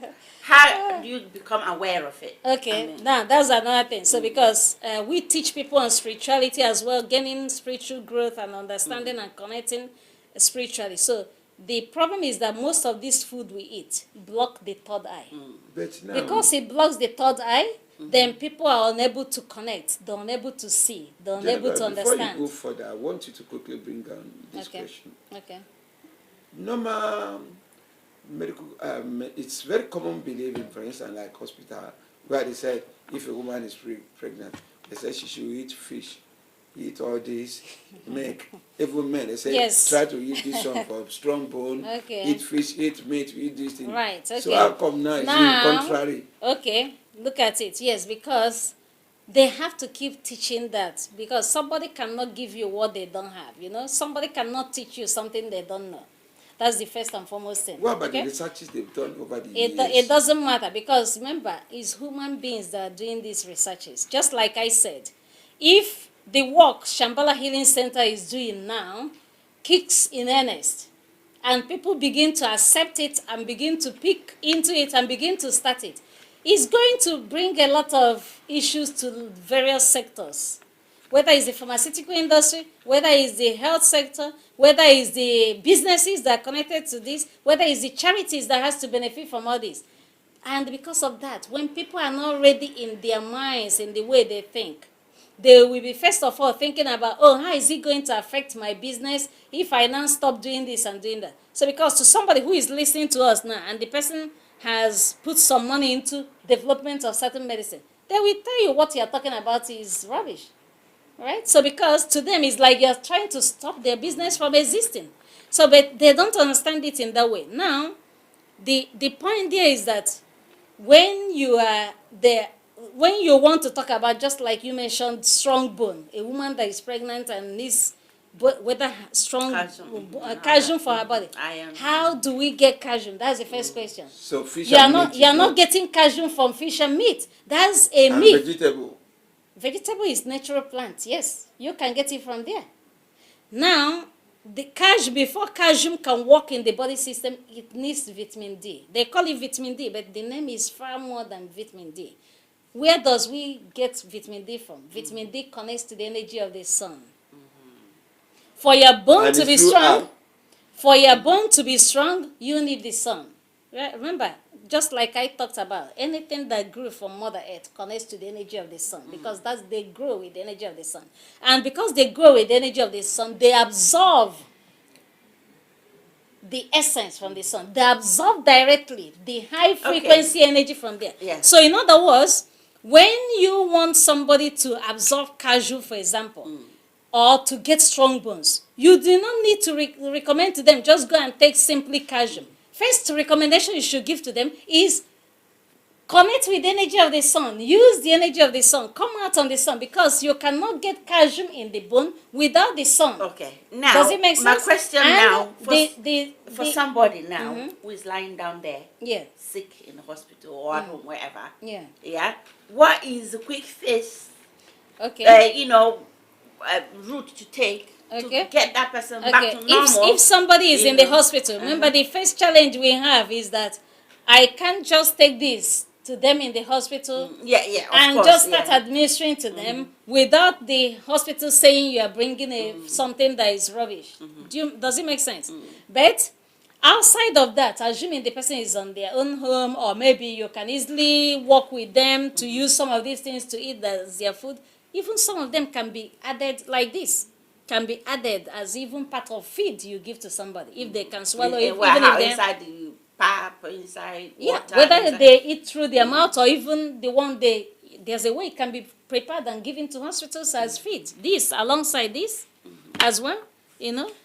[SPEAKER 3] How do you become aware of it?
[SPEAKER 2] Okay, now that's another thing. So because we teach people on spirituality as well, gaining spiritual growth and understanding and connecting spiritually. So the problem is that most of this food we eat block the third eye.
[SPEAKER 1] But now,
[SPEAKER 2] because it blocks the third eye, then people are unable to connect, they're unable to see, they're unable to understand.
[SPEAKER 1] Before you go further, I want you to quickly bring down this question.
[SPEAKER 2] Okay.
[SPEAKER 1] Normal medical, it's very common believing, for instance, like hospital, where they said if a woman is pregnant, they say she should eat fish, eat all this, make. Even men, they say try to eat this one for strong bone, eat fish, eat meat, eat this thing.
[SPEAKER 2] Right, okay.
[SPEAKER 1] So how come now it's contrary?
[SPEAKER 2] Okay, look at it. Yes, because they have to keep teaching that, because somebody cannot give you what they don't have, Somebody cannot teach you something they don't know. That's the first and foremost thing.
[SPEAKER 1] What about the researches they've done over the years?
[SPEAKER 2] It doesn't matter, because remember, it's human beings that are doing these researches. Just like I said, if the work Shambhala Healing Center is doing now kicks in earnest, and people begin to accept it and begin to pick into it and begin to start it, it's going to bring a lot of issues to various sectors. Whether it's the pharmaceutical industry, whether it's the health sector, whether it's the businesses that are connected to this, whether it's the charities that has to benefit from all this. And because of that, when people are not ready in their minds, in the way they think, they will be first of all thinking about, how is it going to affect my business if I now stop doing this and doing that? So because to somebody who is listening to us now, and the person has put some money into development of certain medicine, they will tell you what you're talking about is rubbish. Right? So because to them it's like you're trying to stop their business from existing. So but they don't understand it in that way. Now, the point there is that when you are there, when you want to talk about, just like you mentioned, strong bone, a woman that is pregnant and needs whether strong calcium for her body. How do we get calcium? That's the first question.
[SPEAKER 1] So fish
[SPEAKER 2] you're not getting calcium from fish and meat. That's a myth.
[SPEAKER 1] Vegetable.
[SPEAKER 2] Vegetable is natural plant. Yes, you can get it from there. Now, before calcium can work in the body system, it needs vitamin D. They call it vitamin D, but the name is far more than vitamin D. Where does we get vitamin D from? Vitamin D connects to the energy of the sun. For your bone to be strong, you need the sun. Right? Remember, just like I talked about, anything that grew from Mother Earth connects to the energy of the sun, because they grow with the energy of the sun. And because they grow with the energy of the sun, they absorb the essence from the sun. They absorb directly the high frequency energy from there.
[SPEAKER 3] Yeah.
[SPEAKER 2] So in other words, when you want somebody to absorb cashew, for example, or to get strong bones, you do not need to recommend to them, just go and take simply calcium. First recommendation you should give to them is connect with the energy of the sun. Use the energy of the sun. Come out on the sun, because you cannot get calcium in the bone without the sun.
[SPEAKER 3] Okay. Now,
[SPEAKER 2] does it make sense?
[SPEAKER 3] My question now, for
[SPEAKER 2] the
[SPEAKER 3] somebody now who is lying down there,
[SPEAKER 2] yeah,
[SPEAKER 3] sick in the hospital or at home, wherever.
[SPEAKER 2] yeah,
[SPEAKER 3] Yeah. What is the quick fix?
[SPEAKER 2] okay,
[SPEAKER 3] Route to take
[SPEAKER 2] Okay.
[SPEAKER 3] to get that person back
[SPEAKER 2] okay.
[SPEAKER 3] to normal?
[SPEAKER 2] If somebody is in the hospital, remember the first challenge we have is that I can't just take this to them in the hospital
[SPEAKER 3] Yeah, of
[SPEAKER 2] and
[SPEAKER 3] course,
[SPEAKER 2] just start
[SPEAKER 3] yeah.
[SPEAKER 2] administering to them without the hospital saying you are bringing something that is rubbish. Does it make sense? But outside of that, assuming the person is on their own home, or maybe you can easily work with them to use some of these things to eat as their food, even some of them can be added like this. Can be added as even part of feed you give to somebody if they can swallow it, even if they
[SPEAKER 3] inside the pap, inside water,
[SPEAKER 2] whether
[SPEAKER 3] inside.
[SPEAKER 2] they eat through their mouth or even the one there's a way it can be prepared and given to hospitals as feed. This alongside this as well,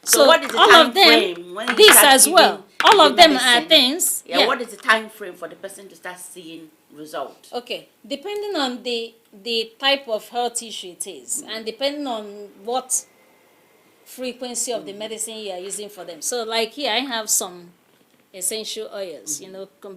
[SPEAKER 3] So what is the
[SPEAKER 2] all
[SPEAKER 3] time
[SPEAKER 2] of them,
[SPEAKER 3] frame when you
[SPEAKER 2] this
[SPEAKER 3] start
[SPEAKER 2] as well.
[SPEAKER 3] giving
[SPEAKER 2] All
[SPEAKER 3] the
[SPEAKER 2] of them are
[SPEAKER 3] medicine?
[SPEAKER 2] things.
[SPEAKER 3] Yeah, what is the time frame for the person to start seeing result?
[SPEAKER 2] Okay, depending on the type of health issue it is, and depending on what frequency of the medicine you are using for them. So like here I have some essential oils,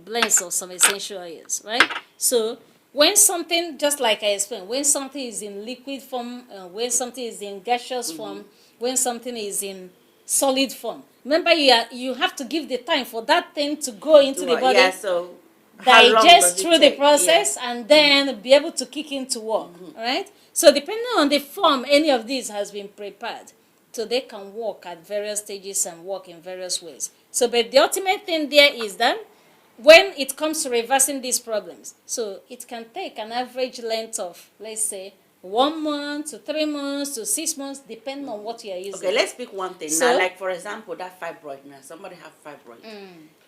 [SPEAKER 2] blends of some essential oils, right? So when something, just like I explained, when something is in liquid form, when something is in gaseous form, when something is in solid form, remember you have to give the time for that thing to go into the body,
[SPEAKER 3] Yeah, so how long
[SPEAKER 2] digest
[SPEAKER 3] does it
[SPEAKER 2] through the
[SPEAKER 3] take?
[SPEAKER 2] process, and then be able to kick into work, right? So depending on the form any of these has been prepared, so they can work at various stages and work in various ways. So, but the ultimate thing there is that when it comes to reversing these problems, so it can take an average length of, let's say, 1 month to 3 months to 6 months, depending on what you are using.
[SPEAKER 3] Okay, let's pick one thing.
[SPEAKER 2] So-
[SPEAKER 3] now, like for example, that fibroid. Now, somebody have fibroid.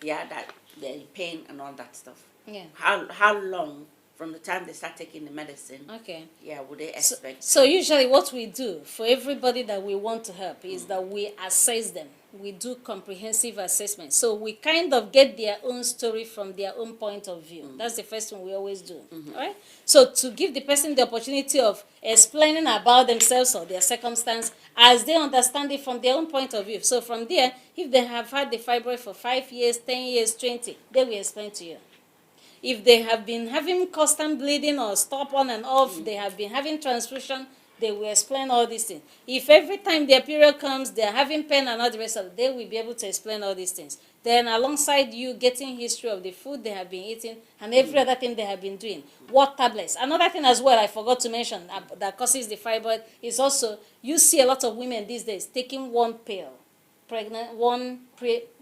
[SPEAKER 3] Yeah, that they're in pain and all that stuff.
[SPEAKER 2] Yeah.
[SPEAKER 3] How long from the time they start taking the medicine?
[SPEAKER 2] Okay.
[SPEAKER 3] Yeah, would they expect?
[SPEAKER 2] So usually what we do for everybody that we want to help is that we assess them. We do comprehensive assessment. So we kind of get their own story from their own point of view. That's the first thing we always do. All right? So to give the person the opportunity of explaining about themselves or their circumstance as they understand it from their own point of view. So from there, if they have had the fibroid for 5 years, 10 years, 20, they will explain to you. If they have been having constant bleeding or stop on and off, they have been having transfusion, they will explain all these things. If every time their period comes, they are having pain and all the rest of it, they will be able to explain all these things. Then alongside you getting history of the food they have been eating and every other thing they have been doing. What tablets? Another thing as well I forgot to mention that causes the fibroid is also, you see a lot of women these days taking one pill,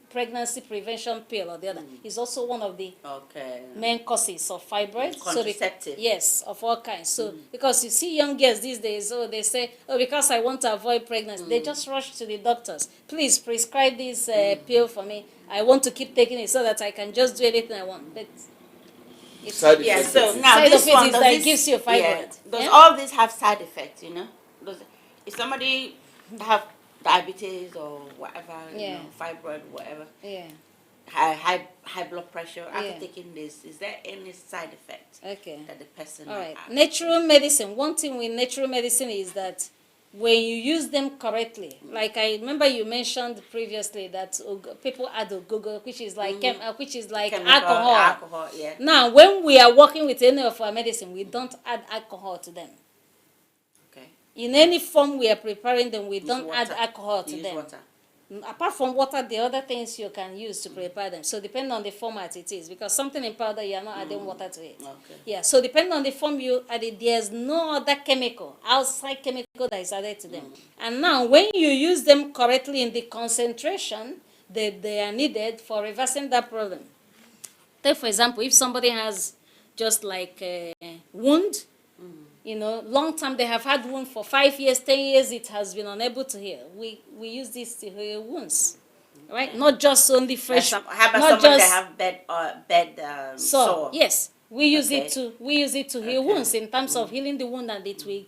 [SPEAKER 2] pregnancy prevention pill or the other, is also one of the main causes of fibroid.
[SPEAKER 3] Contraceptive.
[SPEAKER 2] Yes, of all kinds. So because you see young girls these days, they say, because I want to avoid pregnancy, they just rush to the doctors. Please prescribe this pill for me. I want to keep taking it so that I can just do anything I want. But it's
[SPEAKER 1] Side
[SPEAKER 3] Yeah,
[SPEAKER 1] effects
[SPEAKER 3] so
[SPEAKER 1] of it.
[SPEAKER 3] now
[SPEAKER 2] Side
[SPEAKER 3] this
[SPEAKER 2] of it
[SPEAKER 3] one
[SPEAKER 2] is
[SPEAKER 3] does
[SPEAKER 2] that it
[SPEAKER 3] this,
[SPEAKER 2] gives you fibroid.
[SPEAKER 3] Does
[SPEAKER 2] Yeah?
[SPEAKER 3] all this have side effects? Does if somebody have diabetes or whatever,
[SPEAKER 2] Yeah.
[SPEAKER 3] fibroid, whatever,
[SPEAKER 2] Yeah.
[SPEAKER 3] high blood pressure after
[SPEAKER 2] Yeah.
[SPEAKER 3] taking this, is there any side effect
[SPEAKER 2] Okay.
[SPEAKER 3] that the person
[SPEAKER 2] All
[SPEAKER 3] might
[SPEAKER 2] right.
[SPEAKER 3] have?
[SPEAKER 2] Natural medicine. One thing with natural medicine is that when you use them correctly, like I remember you mentioned previously that people add ogogo, which is like
[SPEAKER 3] Chemical,
[SPEAKER 2] alcohol.
[SPEAKER 3] yeah.
[SPEAKER 2] Now, when we are working with any of our medicine, we don't add alcohol to them.
[SPEAKER 3] Okay.
[SPEAKER 2] In any form we are preparing them, we
[SPEAKER 3] Use
[SPEAKER 2] don't add
[SPEAKER 3] water.
[SPEAKER 2] alcohol
[SPEAKER 3] You
[SPEAKER 2] to
[SPEAKER 3] use
[SPEAKER 2] them.
[SPEAKER 3] water.
[SPEAKER 2] Apart from what are the other things you can use to prepare them? So depending on the format it is, because something in powder you are not adding water to it.
[SPEAKER 3] Okay.
[SPEAKER 2] Yeah, so depending on the form you added, there's no other chemical, outside chemical that is added to them. And now when you use them correctly in the concentration that they are needed for reversing that problem. Take for example, if somebody has just like a wound, long time they have had wound for 5 years, 10 years, it has been unable to heal. We use this to heal wounds, right? Not just only fresh.
[SPEAKER 3] How about
[SPEAKER 2] not
[SPEAKER 3] someone
[SPEAKER 2] just
[SPEAKER 3] that have bed sore?
[SPEAKER 2] Yes, we use it to heal wounds in terms of healing the wound, and it will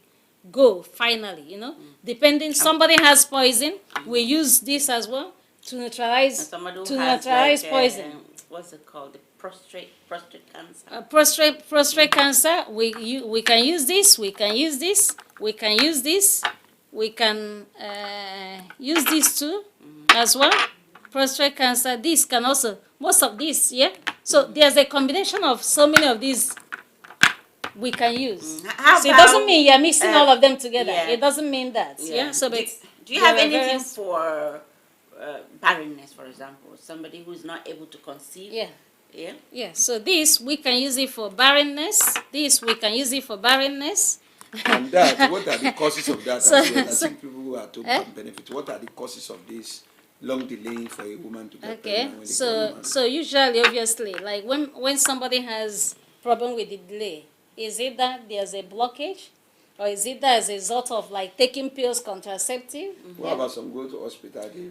[SPEAKER 2] go finally. Depending, somebody has poison, we use this as well to neutralize
[SPEAKER 3] And somebody who has
[SPEAKER 2] poison.
[SPEAKER 3] What's it called? The prostate cancer.
[SPEAKER 2] Prostate cancer, we can use this, we can use this, we can use this, we can use this too as well. Prostate cancer, this can also, most of this, yeah? So there's a combination of so many of these we can use. So it doesn't mean you're mixing all of them together.
[SPEAKER 3] Yeah.
[SPEAKER 2] It doesn't mean that, yeah? So
[SPEAKER 3] do you have
[SPEAKER 2] there are
[SPEAKER 3] anything
[SPEAKER 2] various-
[SPEAKER 3] for barrenness, for example? Somebody who's not able to conceive?
[SPEAKER 2] Yeah.
[SPEAKER 3] Yeah?
[SPEAKER 2] Yeah, so this, we can use it for barrenness. This, we can use it for barrenness.
[SPEAKER 1] And that, what are the causes of that?
[SPEAKER 2] So-
[SPEAKER 1] as well? I
[SPEAKER 2] so-
[SPEAKER 1] think people who are to can benefit. What are the causes of this long delay for a woman to get
[SPEAKER 2] Okay,
[SPEAKER 1] pregnant when they
[SPEAKER 2] so
[SPEAKER 1] become a man?
[SPEAKER 2] so usually, obviously, like when somebody has problem with the delay, is it that there's a blockage, or is it that as a result of like taking pills, contraceptive?
[SPEAKER 1] What about some go to hospital? They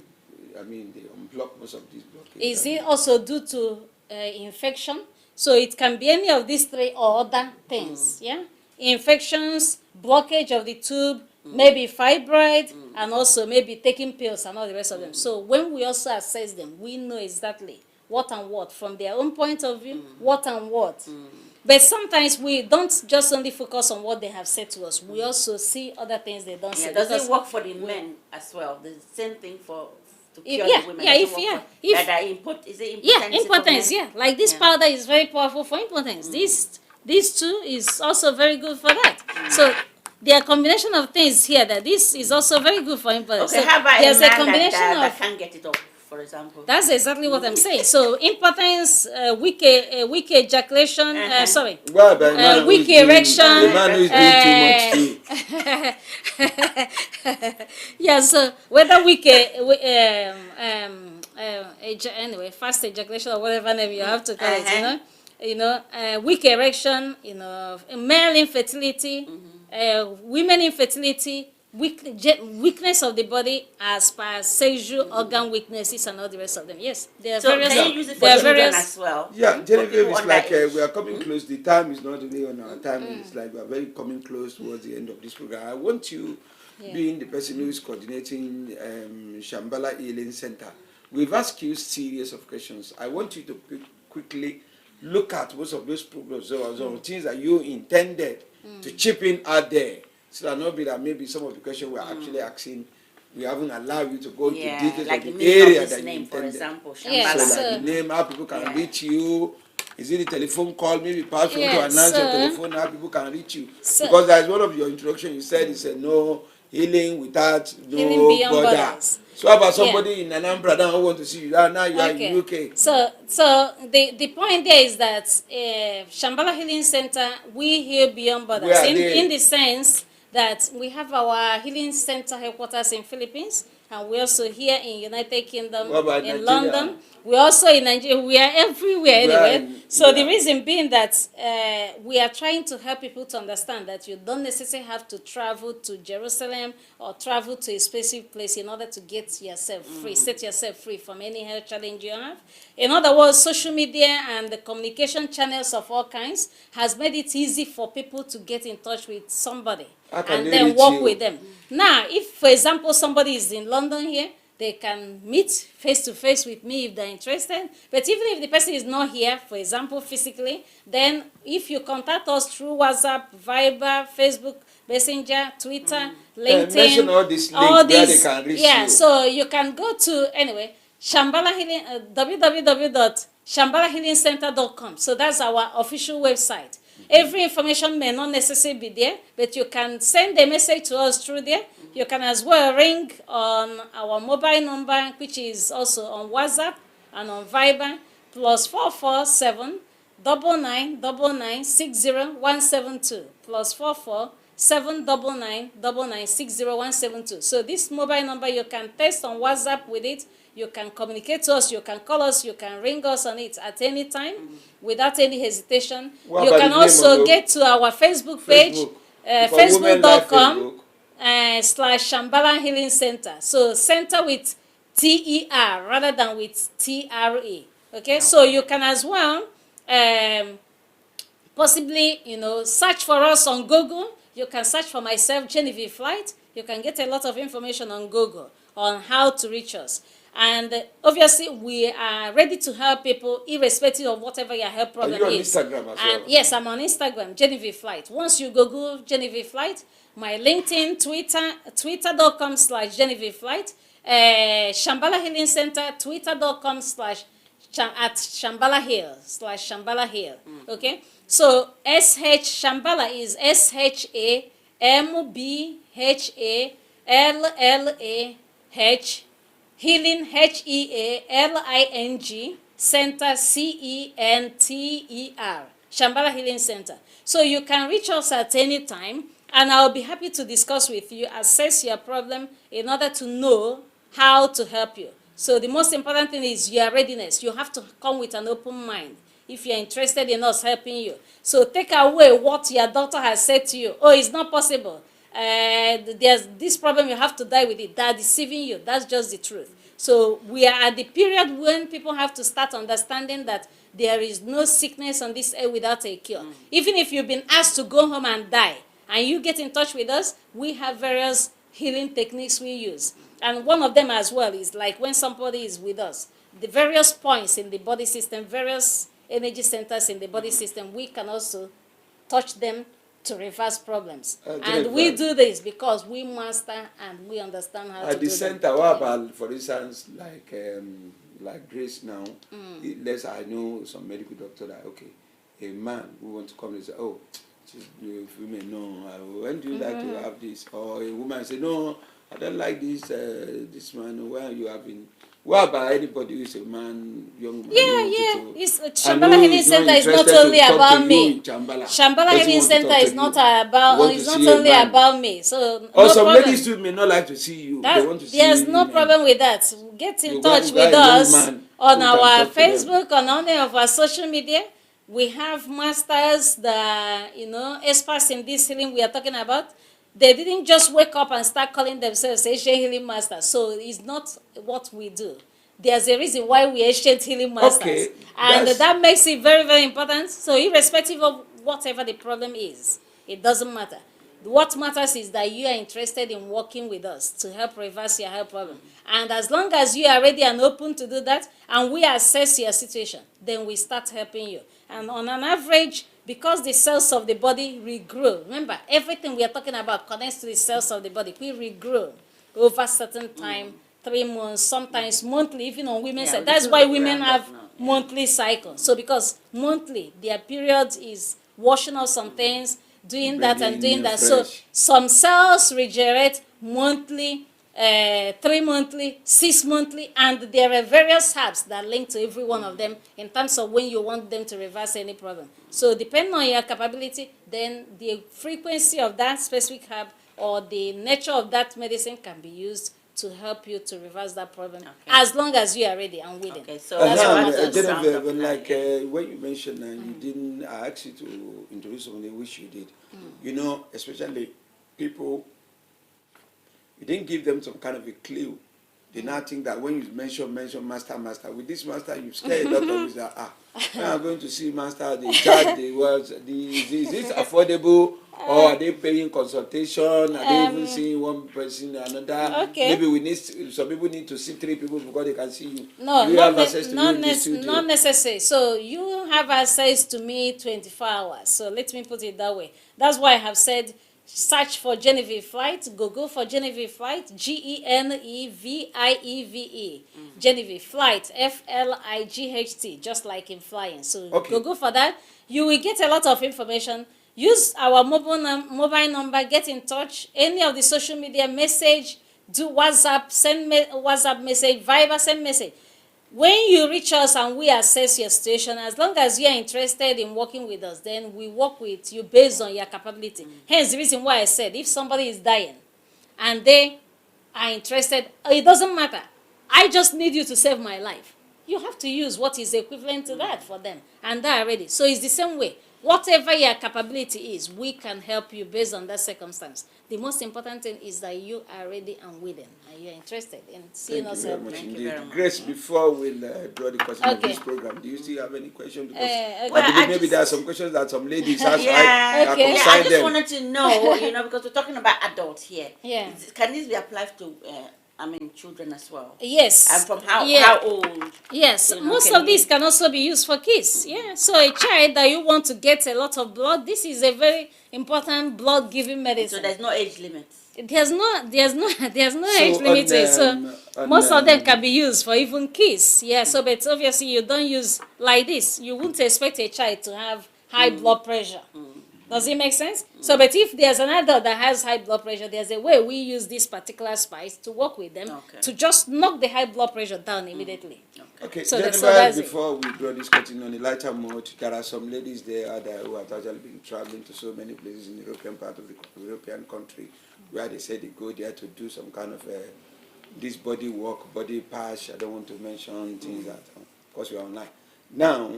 [SPEAKER 1] unblock most of these blockages.
[SPEAKER 2] Is it also due to infection? So it can be any of these three or other things, yeah? Infections, blockage of the tube, maybe fibroid, and also maybe taking pills and all the rest of them. So when we also assess them, we know exactly what and what, from their own point of view, what and what. But sometimes we don't just only focus on what they have said to us. We also see other things they don't say.
[SPEAKER 3] Does
[SPEAKER 2] because
[SPEAKER 3] it work for the men as well? The same thing to cure
[SPEAKER 2] yeah,
[SPEAKER 3] the women?
[SPEAKER 2] yeah,
[SPEAKER 3] Does it
[SPEAKER 2] if-
[SPEAKER 3] work
[SPEAKER 2] yeah,
[SPEAKER 3] for-
[SPEAKER 2] if-
[SPEAKER 3] that are is it
[SPEAKER 2] yeah,
[SPEAKER 3] impotence for
[SPEAKER 2] impotence,
[SPEAKER 3] men?
[SPEAKER 2] yeah. Like this
[SPEAKER 3] Yeah.
[SPEAKER 2] powder is very powerful for impotence. These two is also very good for that. So there are combination of things here that this is also very good for impotence.
[SPEAKER 3] Okay,
[SPEAKER 2] So
[SPEAKER 3] how about
[SPEAKER 2] there's
[SPEAKER 3] a man
[SPEAKER 2] combination
[SPEAKER 3] that
[SPEAKER 2] of.
[SPEAKER 3] can't get it off, for example?
[SPEAKER 2] That's exactly what I'm saying. So impotence, weak ejaculation, sorry,
[SPEAKER 1] Well, but a man who
[SPEAKER 2] weak
[SPEAKER 1] is doing-
[SPEAKER 2] erection,
[SPEAKER 1] a man who is doing too much too.
[SPEAKER 2] yeah, so whether anyway, fast ejaculation or whatever name you have to call it, weak erection, male infertility, women infertility, weakness of the body as per sexual organ weaknesses and all the rest of them. Yes, there are
[SPEAKER 3] So
[SPEAKER 2] various.
[SPEAKER 3] can you use it for
[SPEAKER 2] there are
[SPEAKER 3] children
[SPEAKER 2] various.
[SPEAKER 3] as well?
[SPEAKER 1] Yeah, Genevieve,
[SPEAKER 3] people
[SPEAKER 1] it's
[SPEAKER 3] under
[SPEAKER 1] like
[SPEAKER 3] age.
[SPEAKER 1] we are coming close. The time is not really on our time. It's like we are very coming close towards the end of this program. I want you, being the person who is coordinating Shambhala Healing Center, we've asked you a series of questions. I want you to quickly look at most of those problems, so things that you intended to chip in out there. So that not be that maybe some of the questions we're actually asking, we haven't allowed you to go into details
[SPEAKER 3] like
[SPEAKER 1] of the
[SPEAKER 3] the meaning
[SPEAKER 1] area
[SPEAKER 3] of
[SPEAKER 1] that
[SPEAKER 3] his
[SPEAKER 1] you
[SPEAKER 3] name, for
[SPEAKER 1] intended.
[SPEAKER 3] example,
[SPEAKER 2] Yeah,
[SPEAKER 3] Shambhala.
[SPEAKER 1] So
[SPEAKER 2] so-
[SPEAKER 1] like the name, how people can
[SPEAKER 3] Yeah.
[SPEAKER 1] reach you. Is it a telephone call? Maybe perhaps you want to
[SPEAKER 2] Yeah,
[SPEAKER 1] announce your
[SPEAKER 2] so-
[SPEAKER 1] telephone, how people can reach you.
[SPEAKER 2] So-
[SPEAKER 1] Because there's one of your introduction, you said it's a no healing without
[SPEAKER 2] Healing
[SPEAKER 1] no
[SPEAKER 2] beyond
[SPEAKER 1] border.
[SPEAKER 2] borders.
[SPEAKER 1] So how about somebody in Anambra now who want to see you? Now you are
[SPEAKER 2] Okay.
[SPEAKER 1] in UK.
[SPEAKER 2] So the point there is that Shambhala Healing Center, we heal beyond borders.
[SPEAKER 1] Where are they?
[SPEAKER 2] In the sense that we have our healing center headquarters in Philippines, and we're also here in United Kingdom,
[SPEAKER 1] What about
[SPEAKER 2] in
[SPEAKER 1] Nigeria?
[SPEAKER 2] London. We're also in Nigeria. We are everywhere
[SPEAKER 1] We are
[SPEAKER 2] anyway.
[SPEAKER 1] in-
[SPEAKER 2] So the
[SPEAKER 1] yeah.
[SPEAKER 2] reason being that we are trying to help people to understand that you don't necessarily have to travel to Jerusalem or travel to a specific place in order to get yourself free, set yourself free from any health challenge you have. In other words, social media and the communication channels of all kinds has made it easy for people to get in touch with somebody
[SPEAKER 1] How can
[SPEAKER 2] and
[SPEAKER 1] they
[SPEAKER 2] then
[SPEAKER 1] reach
[SPEAKER 2] work
[SPEAKER 1] you?
[SPEAKER 2] with them. Now, if, for example, somebody is in London here, they can meet face-to-face with me if they're interested. But even if the person is not here, for example, physically, then if you contact us through WhatsApp, Viber, Facebook, Messenger, Twitter, LinkedIn,
[SPEAKER 1] mention all these links where they can reach you.
[SPEAKER 2] so you can go to, anyway, Shambhala Healing, www.shambhalahealingcenter.com. So that's our official website. Every information may not necessarily be there, but you can send a message to us through there. You can as well ring on our mobile number, which is also on WhatsApp and on Viber, plus 447 9999 plus 4479999 So this mobile number, you can text on WhatsApp with it, you can communicate to us, you can call us, you can ring us on it at any time without any hesitation.
[SPEAKER 1] What
[SPEAKER 2] You
[SPEAKER 1] about
[SPEAKER 2] can
[SPEAKER 1] the name
[SPEAKER 2] also
[SPEAKER 1] of
[SPEAKER 2] get to our Facebook page,
[SPEAKER 1] Facebook. For Women Life
[SPEAKER 2] facebook.com
[SPEAKER 1] Facebook.
[SPEAKER 2] / Shambhala Healing Center. So center with TER rather than with TRE. Okay, so you can as well possibly, search for us on Google. You can search for myself, Genevieve Flight. You can get a lot of information on Google on how to reach us. And obviously, we are ready to help people irrespective of whatever your health problem is.
[SPEAKER 1] Are you on Instagram as well?
[SPEAKER 2] Yes, I'm on Instagram, Genevieve Flight. Once you Google Genevieve Flight, my LinkedIn, twitter.com / Genevieve Flight, Shambhala Healing Center, twitter.com / at Shambhala Hill / Shambhala Hill. Okay, so Shambhala is SHAMBHALLAH, Healing HEALING, Center CENTER, Shambhala Healing Center. So you can reach us at any time, and I'll be happy to discuss with you, assess your problem in order to know how to help you. So the most important thing is your readiness. You have to come with an open mind if you're interested in us helping you. So take away what your doctor has said to you. Oh, it's not possible. There's this problem, you have to die with it. They're deceiving you. That's just the truth. So we are at the period when people have to start understanding that there is no sickness on this earth without a cure. Even if you've been asked to go home and die, and you get in touch with us, we have various healing techniques we use. And one of them as well is like when somebody is with us, the various points in the body system, various energy centers in the body system, we can also touch them to reverse problems. And we do this because we master and we understand how to do
[SPEAKER 1] At the center, what about, for instance, like Grace now, I know some medical doctor that, okay, a man who wants to come and say, oh, women, no, when do you like to have this? Or a woman say, no, I don't like this man. Where you have been? What about anybody who is a man, young man?
[SPEAKER 2] It's Shambhala Healing Center is not only about me. Shambhala Healing Center is not about. It's not only about me. So
[SPEAKER 1] or some ladies too may not like to see you. They want to see
[SPEAKER 2] there's no problem with that. Get in touch with us on our Facebook, on any of our social media. We have masters, the experts in this healing we are talking about. They didn't just wake up and start calling themselves Asian Healing Masters. So it's not what we do. There's a reason why we Ancient Healing Masters.
[SPEAKER 1] Okay,
[SPEAKER 2] and that makes it very, very important. So irrespective of whatever the problem is, it doesn't matter. What matters is that you are interested in working with us to help reverse your health problem. And as long as you are ready and open to do that, and we assess your situation, then we start helping you. And on an average, because the cells of the body regrow, remember, everything we are talking about connects to the cells of the body. We regrow over a certain time, 3 months, sometimes monthly, even on women's side. That's why women have monthly cycles. So because monthly, their period is washing off some things, doing that and doing that. So some cells regenerate monthly, 3 monthly, 6 monthly, and there are various herbs that link to every one of them in terms of when you want them to reverse any problem. So depending on your capability, then the frequency of that specific herb or the nature of that medicine can be used to help you to reverse that problem, as long as you are ready and willing.
[SPEAKER 3] Okay, so
[SPEAKER 1] Genevieve, when you mentioned you didn't, I asked you to introduce somebody, which you did. You know, especially people, you didn't give them some kind of a clue. They now think that when you mention master, with this master, you scare a lot of people that, when I'm going to see master, they charge the words, is this affordable? Or are they paying consultation? Are they even seeing one person or another?
[SPEAKER 2] Okay.
[SPEAKER 1] Maybe some people need to see 3 people before they can see you.
[SPEAKER 2] No,
[SPEAKER 1] Do you have access to you in the studio?
[SPEAKER 2] not necessary. So you have access to me 24 hours. So let me put it that way. That's why I have said, search for Genevieve Flight. Google for Genevieve Flight. GENEVIEVE. Genevieve Flight. FLIGHT. Just like in flying. So Google for that. You will get a lot of information. use our mobile number, get in touch, any of the social media message, do WhatsApp, send WhatsApp message, Viber, send message. When you reach us and we assess your situation, as long as you are interested in working with us, then we work with you based on your capability. Hence the reason why I said if somebody is dying and they are interested, it doesn't matter. I just need you to save my life. You have to use what is equivalent to that for them, and they're ready. So it's the same way. Whatever your capability is, we can help you based on that circumstance. The most important thing is that you are ready and willing, and you're interested in seeing us help.
[SPEAKER 3] Thank you very much.
[SPEAKER 1] Grace, before we'll draw the question of
[SPEAKER 2] Okay.
[SPEAKER 1] this program, do you still have any questions? Because
[SPEAKER 2] Okay.
[SPEAKER 3] Well,
[SPEAKER 1] I believe
[SPEAKER 3] I
[SPEAKER 1] maybe
[SPEAKER 3] just-
[SPEAKER 1] there are some questions that some ladies ask.
[SPEAKER 3] Yeah,
[SPEAKER 1] I
[SPEAKER 2] Okay.
[SPEAKER 3] yeah. I
[SPEAKER 1] consign
[SPEAKER 3] just
[SPEAKER 1] them.
[SPEAKER 3] wanted to know, because we're talking about adults here.
[SPEAKER 2] Yeah.
[SPEAKER 3] Can this be applied to, children as well?
[SPEAKER 2] Yes.
[SPEAKER 3] And from how old?
[SPEAKER 2] Yes,
[SPEAKER 3] You know,
[SPEAKER 2] most
[SPEAKER 3] can
[SPEAKER 2] of these
[SPEAKER 3] you-
[SPEAKER 2] can also be used for kids. Yeah, so a child that you want to get a lot of blood, this is a very important blood giving
[SPEAKER 3] So
[SPEAKER 2] medicine.
[SPEAKER 3] there's no age limit.
[SPEAKER 2] There's no
[SPEAKER 1] So
[SPEAKER 2] age limit to it. So
[SPEAKER 1] on,
[SPEAKER 2] most of them can be used for even kids. Yeah, so but obviously you don't use like this. You wouldn't expect a child to have high blood pressure. Does it make sense? So, but if there's an adult that has high blood pressure, there's a way we use this particular spice to work with them
[SPEAKER 3] Okay.
[SPEAKER 2] to just knock the high blood pressure down immediately.
[SPEAKER 1] Okay,
[SPEAKER 2] So
[SPEAKER 1] Jennifer,
[SPEAKER 2] that's it.
[SPEAKER 1] before we draw this curtain on a lighter mode, there are some ladies there that who have actually been traveling to so many places in the European part of the European country where they say they go there to do some kind of this body work, body patch. I don't want to mention things that, of course, we are online. Now,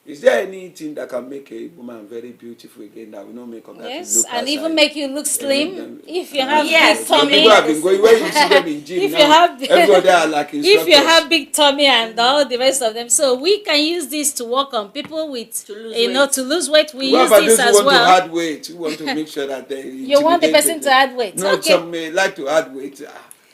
[SPEAKER 1] is there anything that can make a woman very beautiful again that will not make her that
[SPEAKER 2] Yes,
[SPEAKER 1] look
[SPEAKER 2] and even
[SPEAKER 1] outside?
[SPEAKER 2] make you look slim.
[SPEAKER 1] them-
[SPEAKER 2] If you have
[SPEAKER 3] Yes,
[SPEAKER 2] big
[SPEAKER 1] Some
[SPEAKER 2] tummy,
[SPEAKER 1] people have been going, when you see them in gym
[SPEAKER 2] If
[SPEAKER 1] now,
[SPEAKER 2] you have-
[SPEAKER 1] everybody are like
[SPEAKER 2] if
[SPEAKER 1] instructors.
[SPEAKER 2] you have big tummy and all the rest of them, so we can use this to work on people with,
[SPEAKER 3] To lose
[SPEAKER 2] you know,
[SPEAKER 3] weight.
[SPEAKER 2] to lose weight. We
[SPEAKER 1] What
[SPEAKER 2] use
[SPEAKER 1] about
[SPEAKER 2] this
[SPEAKER 1] those who
[SPEAKER 2] as
[SPEAKER 1] want to
[SPEAKER 2] well.
[SPEAKER 1] add weight, who want to make sure that they
[SPEAKER 2] You want the
[SPEAKER 1] intimidate
[SPEAKER 2] person
[SPEAKER 1] with
[SPEAKER 2] to add weight.
[SPEAKER 1] No,
[SPEAKER 2] Okay.
[SPEAKER 1] some may like to add weight.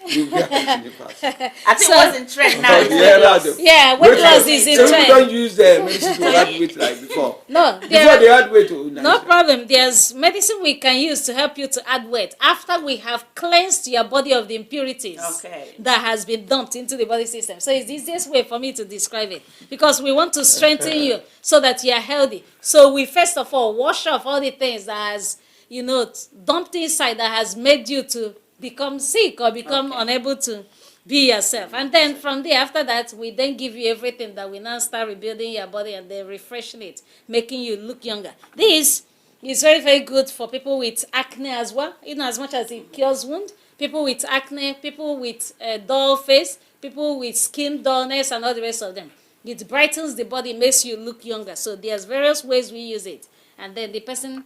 [SPEAKER 1] You get it in the past.
[SPEAKER 3] I think
[SPEAKER 2] So-
[SPEAKER 3] what's in trend now is
[SPEAKER 1] Yeah,
[SPEAKER 3] weight loss.
[SPEAKER 1] right.
[SPEAKER 2] Yeah, weight loss is in
[SPEAKER 1] So we
[SPEAKER 2] trend.
[SPEAKER 1] don't use the medicine to add weight like before.
[SPEAKER 2] No,
[SPEAKER 1] Before
[SPEAKER 2] there
[SPEAKER 1] they add weight, oh,
[SPEAKER 2] no
[SPEAKER 1] nice.
[SPEAKER 2] problem. There's medicine we can use to help you to add weight after we have cleansed your body of the impurities
[SPEAKER 3] Okay.
[SPEAKER 2] that has been dumped into the body system. So it's the easiest way for me to describe it because we want to strengthen you so that you are healthy. So we first of all wash off all the things that has, you know, dumped inside that has made you to become sick or become
[SPEAKER 3] Okay.
[SPEAKER 2] unable to be yourself. And then from there, after that, we then give you everything that we now start rebuilding your body and then refreshing it, making you look younger. This is very, very good for people with acne as well, in as much as it cures wound. People with acne, people with dull face, people with skin dullness and all the rest of them. It brightens the body, makes you look younger. So there's various ways we use it. And then the person,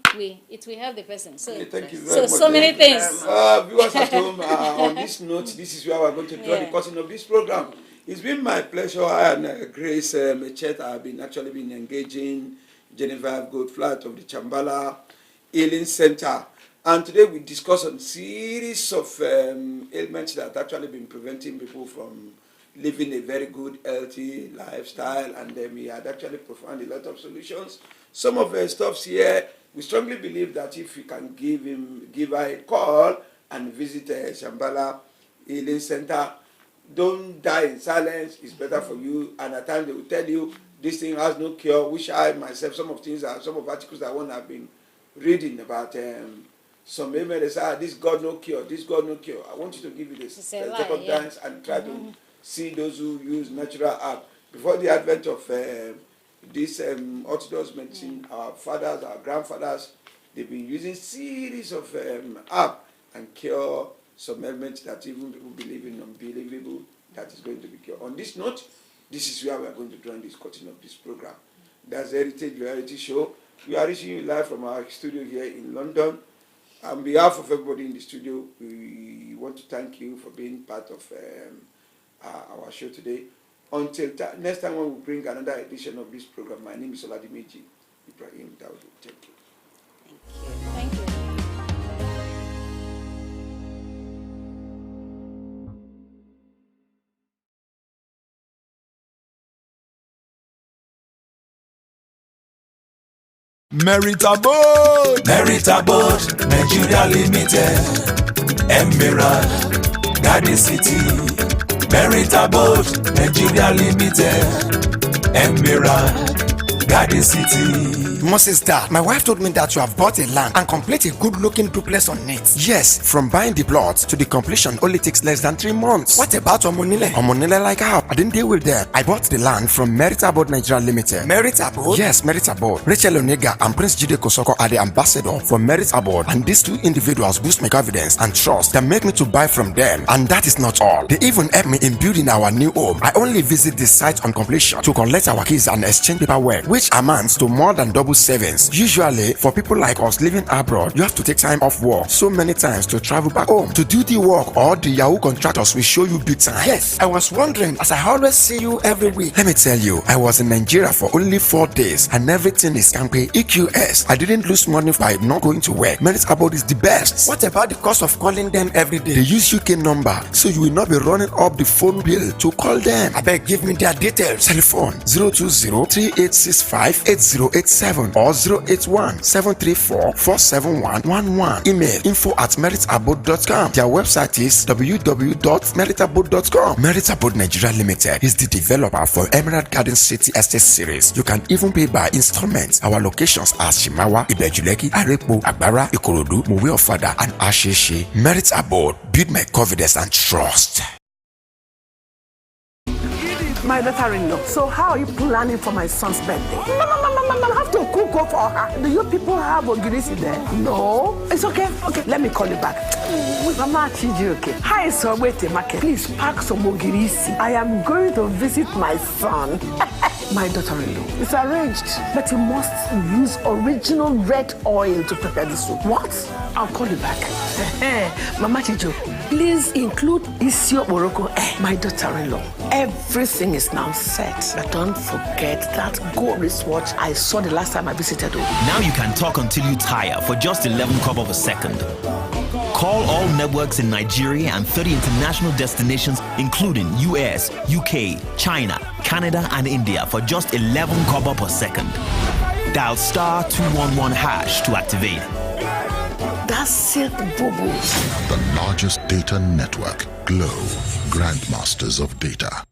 [SPEAKER 2] it will help the person. So,
[SPEAKER 1] Okay, thank you very
[SPEAKER 2] so,
[SPEAKER 1] much.
[SPEAKER 2] so many
[SPEAKER 3] Thank you very
[SPEAKER 2] things.
[SPEAKER 3] much.
[SPEAKER 1] Viewers at home, on this note, this is where we're going to draw the
[SPEAKER 2] Yeah.
[SPEAKER 1] curtain of this program. It's been my pleasure. I and Grace Mechet have been actually been engaging Jennifer Goldflat of the Chambala Healing Center. And today we discuss on series of ailments that actually been preventing people from living a very good, healthy lifestyle. And then we had actually profound a lot of solutions. Some of the stuffs here, we strongly believe that if you can give her a call and visit Shambala Healing Center, don't die in silence. It's better for you. And at times they will tell you this thing has no cure. Which I myself, some of articles that one have been reading about some women they say, this God no cure, this God no cure. I want you to give it
[SPEAKER 2] It's a
[SPEAKER 1] second
[SPEAKER 2] lie, yeah.
[SPEAKER 1] chance and try to see those who use natural herb. Before the advent of this orthodox medicine, our fathers, our grandfathers, they've been using series of herb and cure some ailments that even people believe in unbelievable that is going to be cured. On this note, this is where we are going to join this curtain of this program. That's Heritage Reality Show. We are reaching you live from our studio here in London. On behalf of everybody in the studio, we want to thank you for being part of our show today. Until next time when we bring another edition of this program, my name is Oladimeji Ibrahim Daudu. Thank you.
[SPEAKER 2] Thank you.
[SPEAKER 4] Meritabod Nigeria Limited, Emerald Garden City. Meritabod Nigeria Limited, Emerald Garden City.
[SPEAKER 5] Moses, Dad, my wife told me that you have bought a land and complete a good-looking duplex on it. Yes, from buying the plot to the completion only takes less than 3 months. What about Omonile? Omonile like how? I didn't deal with them. I bought the land from Merit Abode Nigeria Limited. Merit Abode? Yes, Merit Abode. Rachel Onega and Prince Jide Kosoko are the ambassador for Merit Abode, and these two individuals boost my confidence and trust that make me to buy from them. And that is not all. They even help me in building our new home. I only visit the site on completion to collect our keys and exchange paperwork, which amounts to more than double savings. Usually, for people like us living abroad, you have to take time off work so many times to travel back home to do the work, or the Yahoo contractors will show you big time. Yes, I was wondering, as I always see you every week. Let me tell you, I was in Nigeria for only 4 days and everything is Kampe EQS. I didn't lose money by not going to work. Merit Abode is the best. What about the cost of calling them every day? They use UK number, so you will not be running up the phone bill to call them. I beg, give me their details. Telephone 020-3865-8087 or 081-734-47111. Email info@meritabode.com. Their website is www.meritabode.com. Merit Abode Nigeria Limited is the developer for Emerald Garden City Estate Series. You can even pay by installments. Our locations are Shimawa, Ibejuleki, Arepo, Agbara, Ikorodu, Mowe Ofada, and Asheshe. Merit Abode, build my confidence and trust.
[SPEAKER 6] My daughter-in-law, so how are you planning for my son's birthday? I have to cook up for her. Do you people have ogirisi there? No? It's okay. Okay, let me call you back. Mama Chiji, okay. Hi, Sobwete Market. Please pack some ogirisi. I am going to visit my son. My daughter-in-law. It's arranged, but you must use original red oil to prepare the soup. What? I'll call you back. Mama Chijo, please include Isio Morocco. My daughter-in-law. Everything is now set. But don't forget that gold wristwatch I saw the last time I visited.
[SPEAKER 7] Now you can talk until you tire for just 11 kobo a second. Call all networks in Nigeria and 30 international destinations, including US, UK, China, Canada, and India for just 11 kobo per second. Dial *211# to activate.
[SPEAKER 6] That's it, boo-boo.
[SPEAKER 8] The largest data network, Glow, Grandmasters of Data.